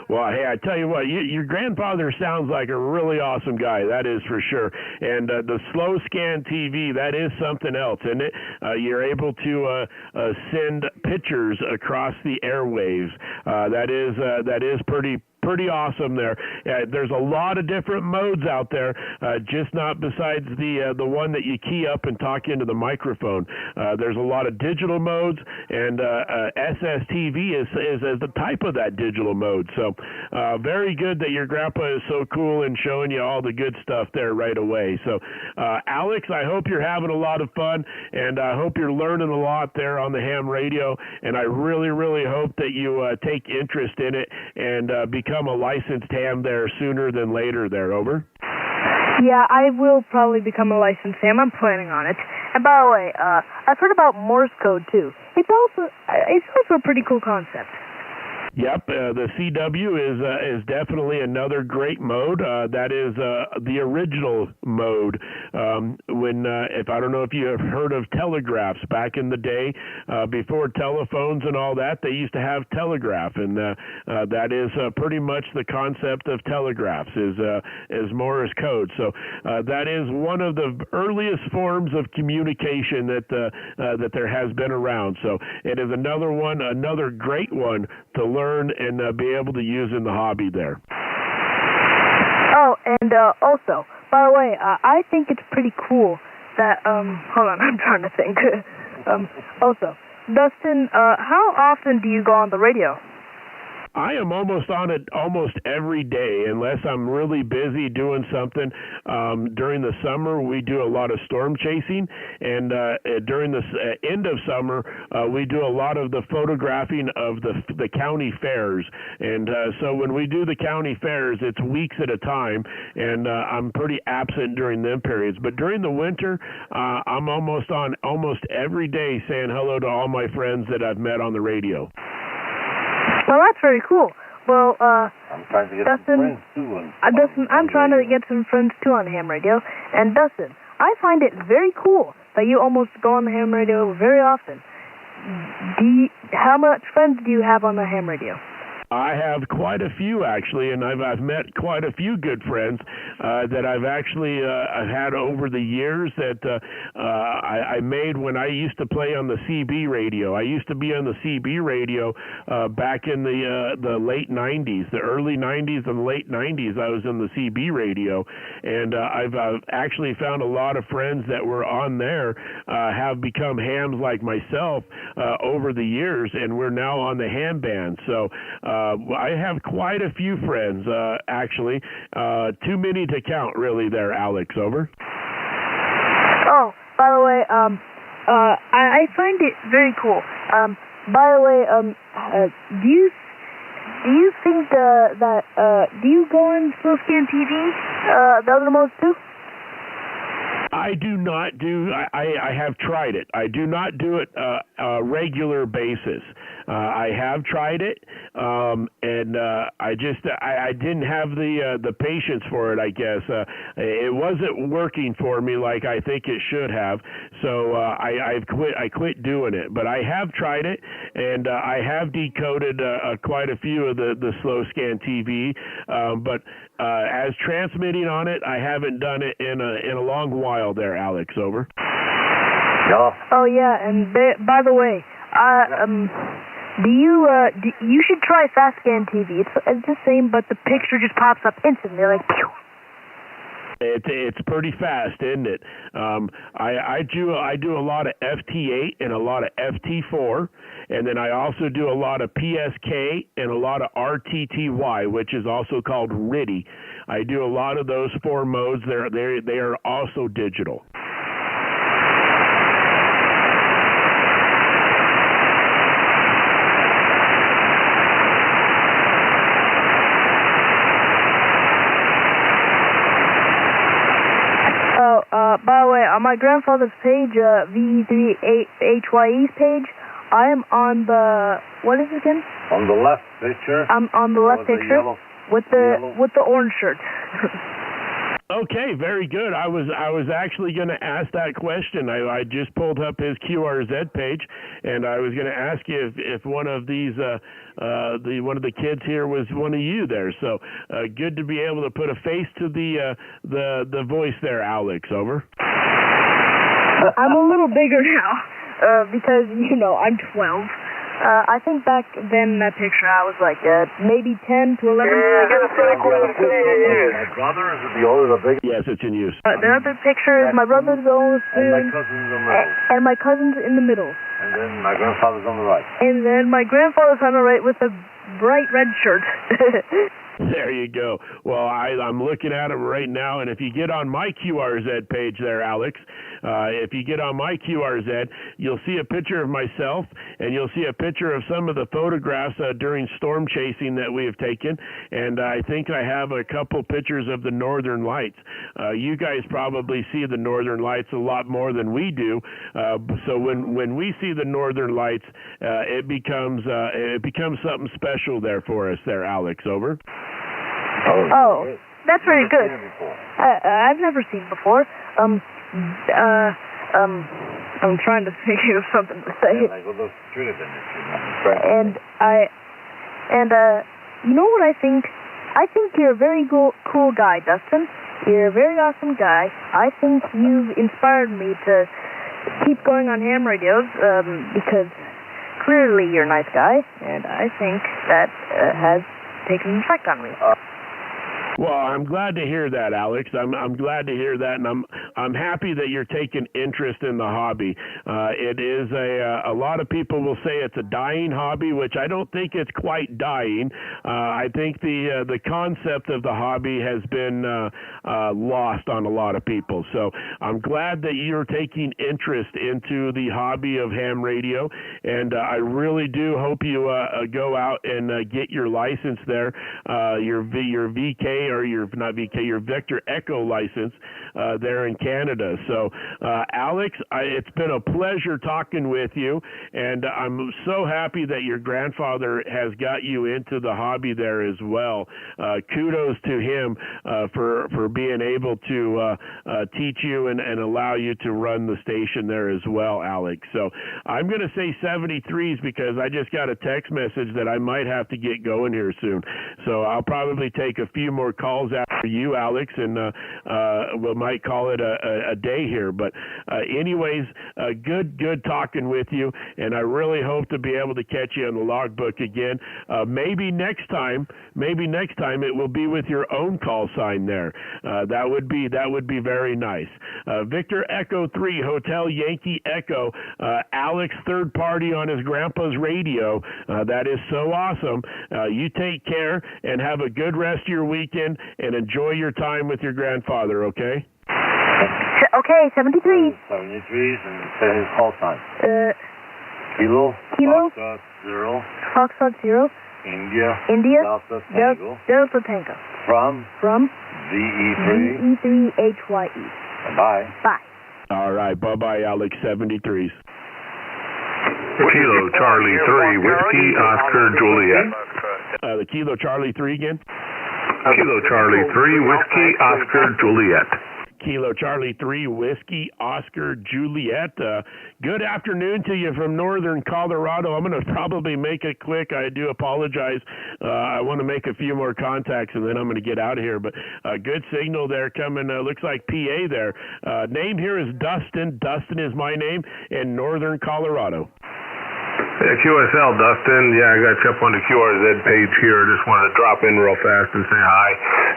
Well, hey, I tell you what, your grandfather sounds like a really awesome guy, that is for sure. And the slow scan TV, that is something else, isn't it? You're able to send pictures across the airwaves. That is pretty awesome there. There's a lot of different modes out there, just not besides the one that you key up and talk into the microphone. There's a lot of digital modes, and SSTV is the type of that digital mode. So very good that your grandpa is so cool and showing you all the good stuff there right away. So Alex, I hope you're having a lot of fun, and I hope you're learning a lot there on the ham radio, and I really, really hope that you take interest in it and become a licensed ham there sooner than later there, over. Yeah, I will probably become a licensed ham. I'm planning on it. And by the way, I've heard about Morse code too. It's also a pretty cool concept. Yep, the CW is definitely another great mode. That is the original mode. If I don't know if you have heard of telegraphs back in the day, before telephones and all that, they used to have telegraph, and that is pretty much the concept of telegraphs is Morse code. So that is one of the earliest forms of communication that there has been around. So it is another great one to learn and be able to use in the hobby there. Oh, and also, by the way, I think it's pretty cool hold on, I'm trying to think. Also, Dustin, how often do you go on the radio? I am almost on it almost every day, unless I'm really busy doing something. During the summer, we do a lot of storm chasing, and during the end of summer, we do a lot of the photographing of the county fairs. And so when we do the county fairs, it's weeks at a time, and I'm pretty absent during them periods. But during the winter, I'm almost on almost every day saying hello to all my friends that I've met on the radio. Well, that's very cool. Well, I'm trying to get Dustin, some friends too. Dustin, I'm trying to get some friends too on ham radio. And Dustin, I find it very cool that you almost go on the ham radio very often. How much friends do you have on the ham radio? I have quite a few, actually, and I've met quite a few good friends that I've actually had over the years that I made when I used to play on the CB radio. I used to be on the CB radio back in the late 90s, the early 90s and late 90s. I was in the CB radio, and I've actually found a lot of friends that were on there have become hams like myself over the years, and we're now on the ham band. So I have quite a few friends, actually. Too many to count, really, there, Alex. Over. Oh, by the way, I find it very cool. By the way, do you think that do you go on Slow Scan TV, the other modes too? I do not do. I have tried it. I do not do it a regular basis. I have tried it, and I didn't have the patience for it. I guess it wasn't working for me like I think it should have. So I quit doing it. But I have tried it, and I have decoded quite a few of the Slow Scan TV. But as transmitting on it, I haven't done it in a long while. There, Alex. Over. Oh yeah, and by the way, you should try Fast Scan TV. It's the same, but the picture just pops up instantly, like. Pew. It's pretty fast, isn't it? I do a lot of FT8 and a lot of FT4, and then I also do a lot of PSK and a lot of RTTY, which is also called RTTY. I do a lot of those four modes. They are also digital. By the way, on my grandfather's page, VE3HYE's page, I am on the, what is it again? On the left picture. I'm on the left picture with the orange shirt. Okay, very good. I was actually going to ask that question. I just pulled up his QRZ page, and I was going to ask you if one of these one of the kids here was one of you there. So good to be able to put a face to the voice there, Alex. Over. I'm a little bigger now because I'm 12. I think back then in that picture I was like maybe 10 to 11. My brother is the older, the bigger. Yes, it's in use. The other picture is my brother's the oldest, and my cousin's in the middle. And then my grandfather's on the right. And then my grandfather's on the right with a bright red shirt. There you go. Well, I'm looking at it right now, and if you get on my QRZ page there, Alex, if you get on my QRZ, you'll see a picture of myself, and you'll see a picture of some of the photographs during storm chasing that we have taken, and I think I have a couple pictures of the Northern Lights. You guys probably see the Northern Lights a lot more than we do, so when we see the Northern Lights, it becomes something special there for us there, Alex. Over. Oh, that's very good. I've never seen it before. I'm trying to think of something to say. And you know what I think? I think you're a very cool guy, Dustin. You're a very awesome guy. I think you've inspired me to keep going on ham radios because clearly you're a nice guy, and I think that has taken an effect on me. Well, I'm glad to hear that, Alex. I'm glad to hear that, and I'm happy that you're taking interest in the hobby. It is a lot of people will say it's a dying hobby, which I don't think it's quite dying. I think the concept of the hobby has been lost on a lot of people. So I'm glad that you're taking interest into the hobby of ham radio, and I really do hope you go out and get your license there, your VK or your Victor Echo license there in Canada. So, Alex, it's been a pleasure talking with you, and I'm so happy that your grandfather has got you into the hobby there as well. Kudos to him for being able to teach you and allow you to run the station there as well, Alex. So I'm going to say 73s because I just got a text message that I might have to get going here soon. So I'll probably take a few more calls after you, Alex, and we might call it a day here. But anyways, good talking with you, and I really hope to be able to catch you on the logbook again. Maybe next time it will be with your own call sign there. That would be very nice. Victor Echo 3, Hotel Yankee Echo, Alex third party on his grandpa's radio. That is so awesome. You take care and have a good rest of your weekend and enjoy your time with your grandfather, okay? Okay, 73s. 73s and say his call sign. Kilo. Foxtrot 0. Foxtrot 0. India. Delta Tango. From VE3 HYE. Bye. All right, bye-bye, Alex, 73s. Kilo Charlie 3, Whiskey Oscar Juliet. The Kilo Charlie 3 again? Kilo Charlie 3, Whiskey Oscar Juliet. Kilo Charlie 3, Whiskey Oscar Juliet. Good afternoon to you from northern Colorado. I'm going to probably make it quick. I do apologize. I want to make a few more contacts, and then I'm going to get out of here. But good signal there coming. Looks like PA there. Name here is Dustin. Dustin is my name in northern Colorado. Yeah, QSL, Dustin. Yeah, I got you up on the QRZ page here. Just wanted to drop in real fast and say hi.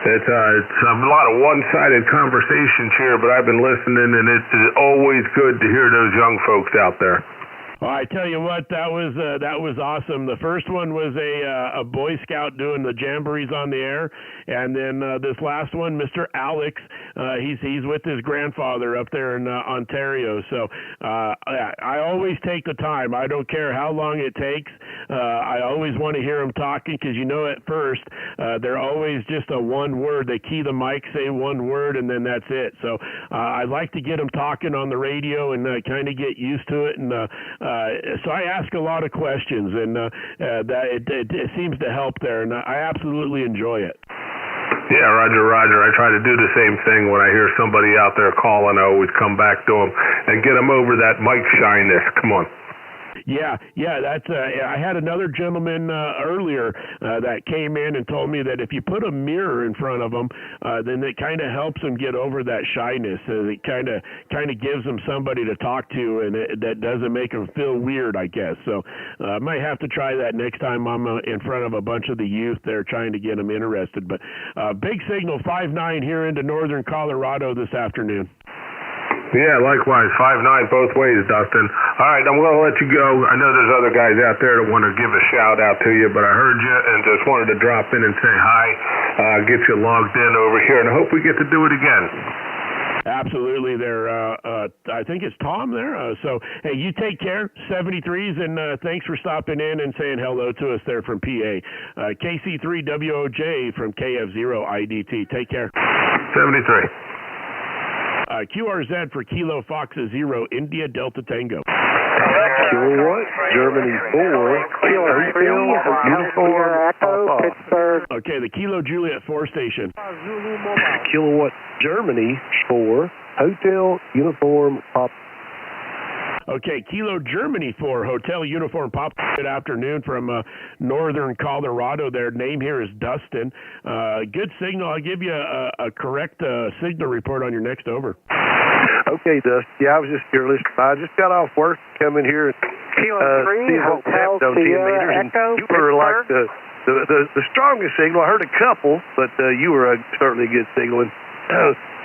It's a lot of one-sided conversations here, but I've been listening, and it's always good to hear those young folks out there. Well, I tell you what, that was awesome. The first one was a Boy Scout doing the jamborees on the air, and then this last one, Mr. Alex, he's with his grandfather up there in Ontario. So I always take the time. I don't care how long it takes. I always want to hear them talking because at first they're always just a one word. They key the mic, say one word, and then that's it. So I like to get them talking on the radio and kind of get used to it. And so I ask a lot of questions, and that it seems to help there, and I absolutely enjoy it. Yeah, Roger. I try to do the same thing when I hear somebody out there calling. I always come back to them and get them over that mic shyness. Come on. Yeah, that's. I had another gentleman earlier that came in and told me that if you put a mirror in front of them, then it kind of helps them get over that shyness. It kind of gives them somebody to talk to, and that doesn't make them feel weird, I guess. So I might have to try that next time I'm in front of a bunch of the youth there trying to get them interested. But big signal 5-9 here into northern Colorado this afternoon. Yeah, likewise. 5-9 both ways, Dustin. All right, I'm going to let you go. I know there's other guys out there that want to give a shout out to you, but I heard you and just wanted to drop in and say hi, get you logged in over here, and I hope we get to do it again. Absolutely. There, I think it's Tom there. So, hey, you take care, 73s, and thanks for stopping in and saying hello to us there from PA. KC3WOJ from KF0IDT. Take care. 73. QRZ for Kilo Foxa 0, India Delta Tango. Kilowatt, Germany 4, Uniform Papa. Pittsburgh. Okay, the Kilo Juliet 4 station. Kilowatt, Germany 4, Hotel Uniform Papa. Okay, Kilo Germany 4, Hotel Uniform Pop. Good afternoon from northern Colorado there. Name here is Dustin. Good signal. I'll give you a correct signal report on your next over. Okay, Dustin. Yeah, I was just here listening. I just got off work, come in here and Kilo 3, see what Hotel happened on 10 meters. Sierra And Echo, you were like the the strongest signal. I heard a couple, but you were certainly a good signal. And,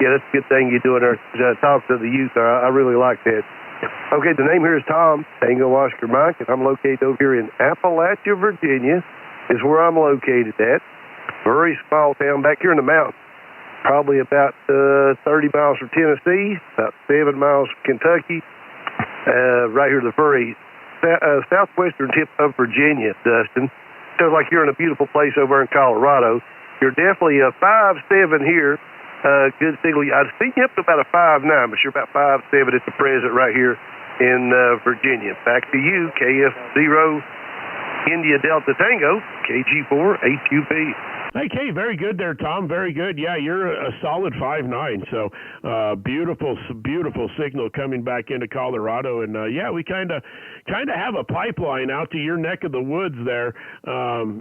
yeah, that's a good thing you're doing there. Talk to the youth. I really like that. Okay, the name here is Tom, Tango Oscar Mike, and I'm located over here in Appalachia, Virginia, is where I'm located at. Very small town back here in the mountains. Probably about 30 miles from Tennessee, about 7 miles from Kentucky, right here the very southwestern tip of Virginia, Dustin. Sounds like you're in a beautiful place over in Colorado. You're definitely a 5'7" here. Good signal. I've seen you up to about a 5'9", but you're about 5'7" at the present right here in Virginia. Back to you, KF0 India Delta Tango, KG4 HUP. Okay, very good there, Tom. Very good. Yeah, you're a solid 5'9", so beautiful signal coming back into Colorado. And, yeah, we kind of have a pipeline out to your neck of the woods there.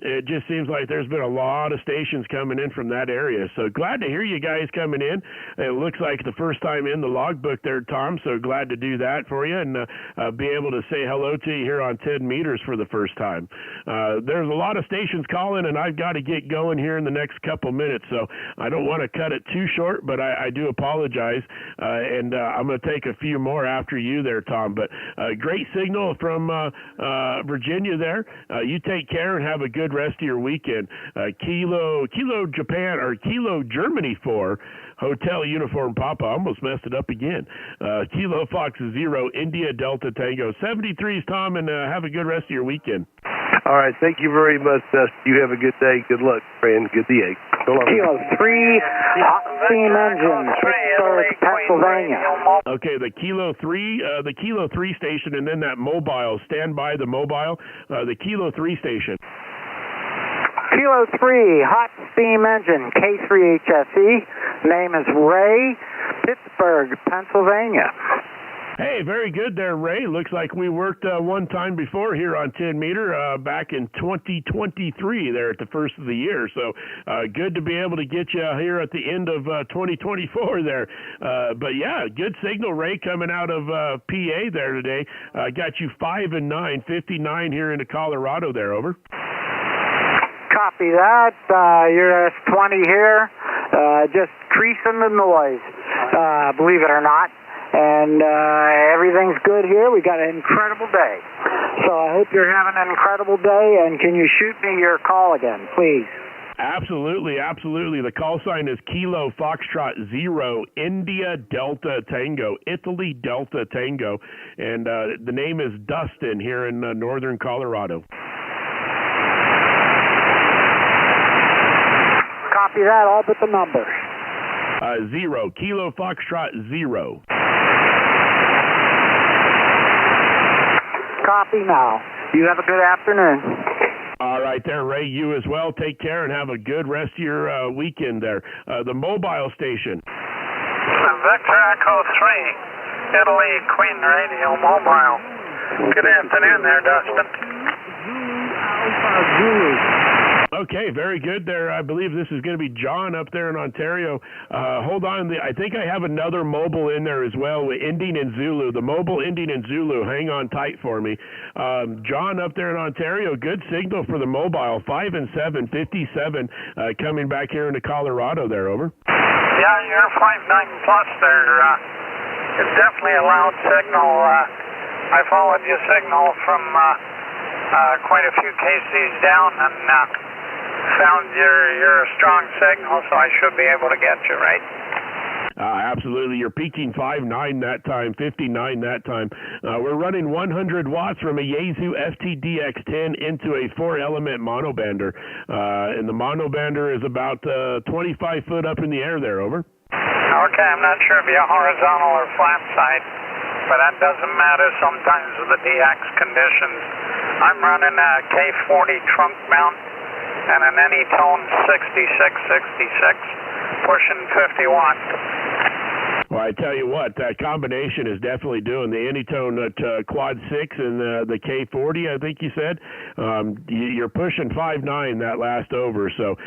It just seems like there's been a lot of stations coming in from that area. So glad to hear you guys coming in. It looks like the first time in the logbook there, Tom, so glad to do that for you and be able to say hello to you here on 10 meters for the first time. There's a lot of stations calling, and I've got to get going here in the next couple minutes, so I don't want to cut it too short, but I do apologize, and I'm going to take a few more after you there, Tom. But great signal from Virginia there. You take care and have a good rest of your weekend. Kilo Japan or Kilo Germany 4 Hotel Uniform Papa. I almost messed it up again. Kilo Fox 0 India Delta Tango 73s, Tom, and have a good rest of your weekend. All right, thank you very much, Dustin. You have a good day. Good luck, friend. Good day. Kilo 3, hot steam engine, Pittsburgh, Pennsylvania. Okay, the Kilo 3 station, and then that mobile. Stand by the mobile. The Kilo 3 station. Kilo 3, hot steam engine, K3HSE. Name is Ray, Pittsburgh, Pennsylvania. Hey, very good there, Ray. Looks like we worked one time before here on 10 meter back in 2023 there at the first of the year. So good to be able to get you here at the end of 2024 there. But yeah, good signal, Ray, coming out of PA there today. Got you 5 and 9, 59 here into Colorado there, over. Copy that. You're S20 here. Just creasing the noise, believe it or not. And everything's good here. We got an incredible day. So I hope you're having an incredible day. And can you shoot me your call again, please? Absolutely, absolutely. The call sign is Kilo Foxtrot 0 India Delta Tango, Italy Delta Tango. And the name is Dustin here in northern Colorado. Copy that, all but the number. 0, Kilo Foxtrot 0. Copy now. You have a good afternoon. All right there, Ray. You as well. Take care and have a good rest of your weekend there. The mobile station. Vector Echo 3, Italy, Queen Radio Mobile. Good afternoon there, Dustin. Okay, very good there. I believe this is going to be John up there in Ontario. Hold on. I think I have another mobile in there as well, ending in Zulu. The mobile ending in Zulu. Hang on tight for me. John up there in Ontario, good signal for the mobile. 5 and 7, 57, coming back here into Colorado there, over. Yeah, you're 5.9 plus there. It's definitely a loud signal. I followed your signal from quite a few KCs down and found you're a strong signal, so I should be able to get you, right? Absolutely. You're peaking 5.9 that time, 59 that time. We're running 100 watts from a Yaesu FTDX10 into a 4-element monobander. And the monobander is about 25 foot up in the air there, over. Okay, I'm not sure if you're horizontal or flat side, but that doesn't matter sometimes with the DX conditions. I'm running a K40 trunk mount and an Anytone 6666, pushing 50 watts. Well, I tell you what, that combination is definitely doing the Anytone Quad 6 and the K40, I think you said. You're pushing 5.9 that last over, so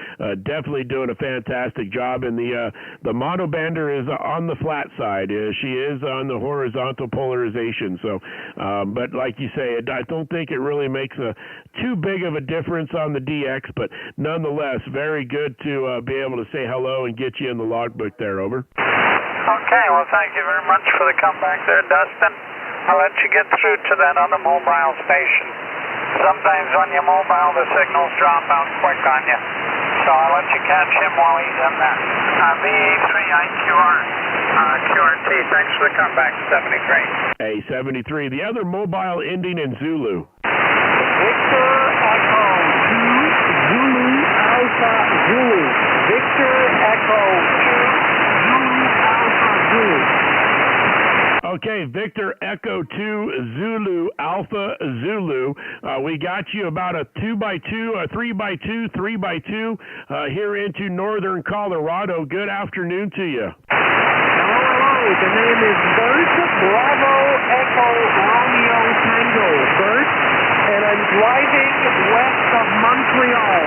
definitely doing a fantastic job. And the monobander is on the flat side. She is on the horizontal polarization. So, but like you say, I don't think it really makes too big of a difference on the DX, but nonetheless, very good to be able to say hello and get you in the logbook there. Over. Okay, well, thank you very much for the comeback there, Dustin. I'll let you get through to that other mobile station. Sometimes when you're mobile, the signals drop out quick on you. So I'll let you catch him while he's in there. VA3IQR, QRT, thanks for the comeback, 73. Hey, 73. The other mobile ending in Zulu. Victor Echo 2, Zulu Alpha Zulu. Victor Echo 2. Okay, Victor Echo 2 Zulu Alpha Zulu. We got you about a 2x2, a 3x2, 3x2 here into northern Colorado. Good afternoon to you. Hello. The name is Bert Bravo Echo Romeo Tango. Bert, and I'm driving west of Montreal.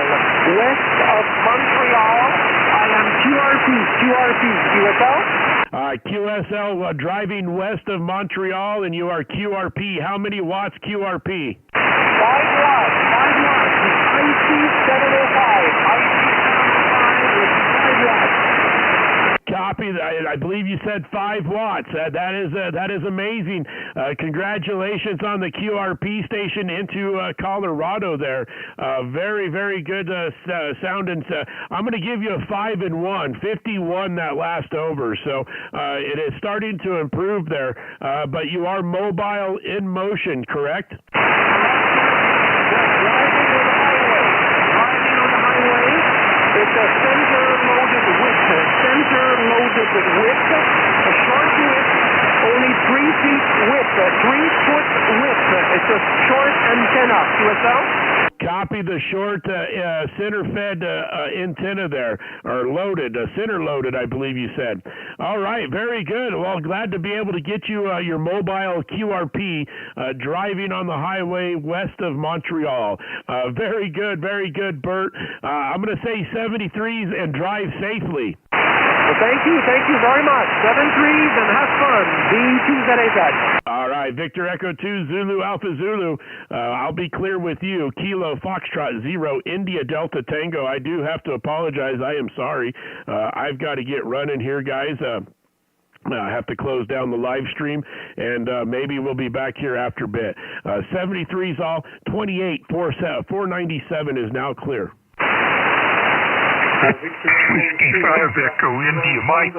West of Montreal. I am QRP, QSL? QSL driving west of Montreal, and you are QRP. How many watts QRP? 5 watts. IC705. IC705 is 5 watts. Copy. I believe you said 5 watts. That is amazing. Congratulations on the QRP station into Colorado there. Very, very good sound. And I'm going to give you a 5 and 1, 51 that last over. So it is starting to improve there. But you are mobile in motion, correct? It's a center-loaded width. A short width, only 3 feet width, 3-foot width. It's a short antenna. QSL? Copy the short center-fed antenna there, or loaded, center-loaded, I believe you said. All right, very good. Well, glad to be able to get you your mobile QRP driving on the highway west of Montreal. Very good, Bert. I'm going to say 73s and drive safely. Well, thank you very much. 73s and have fun. B2ZAZ. All right, Victor Echo 2 Zulu Alpha Zulu. I'll be clear with you. Kilo Foxtrot 0 India Delta Tango. I do have to apologize. I am sorry. I've got to get running here, guys. I have to close down the live stream, and maybe we'll be back here after a bit. 73's all. 28 497 is now clear. Whiskey 5 Echo India Mike.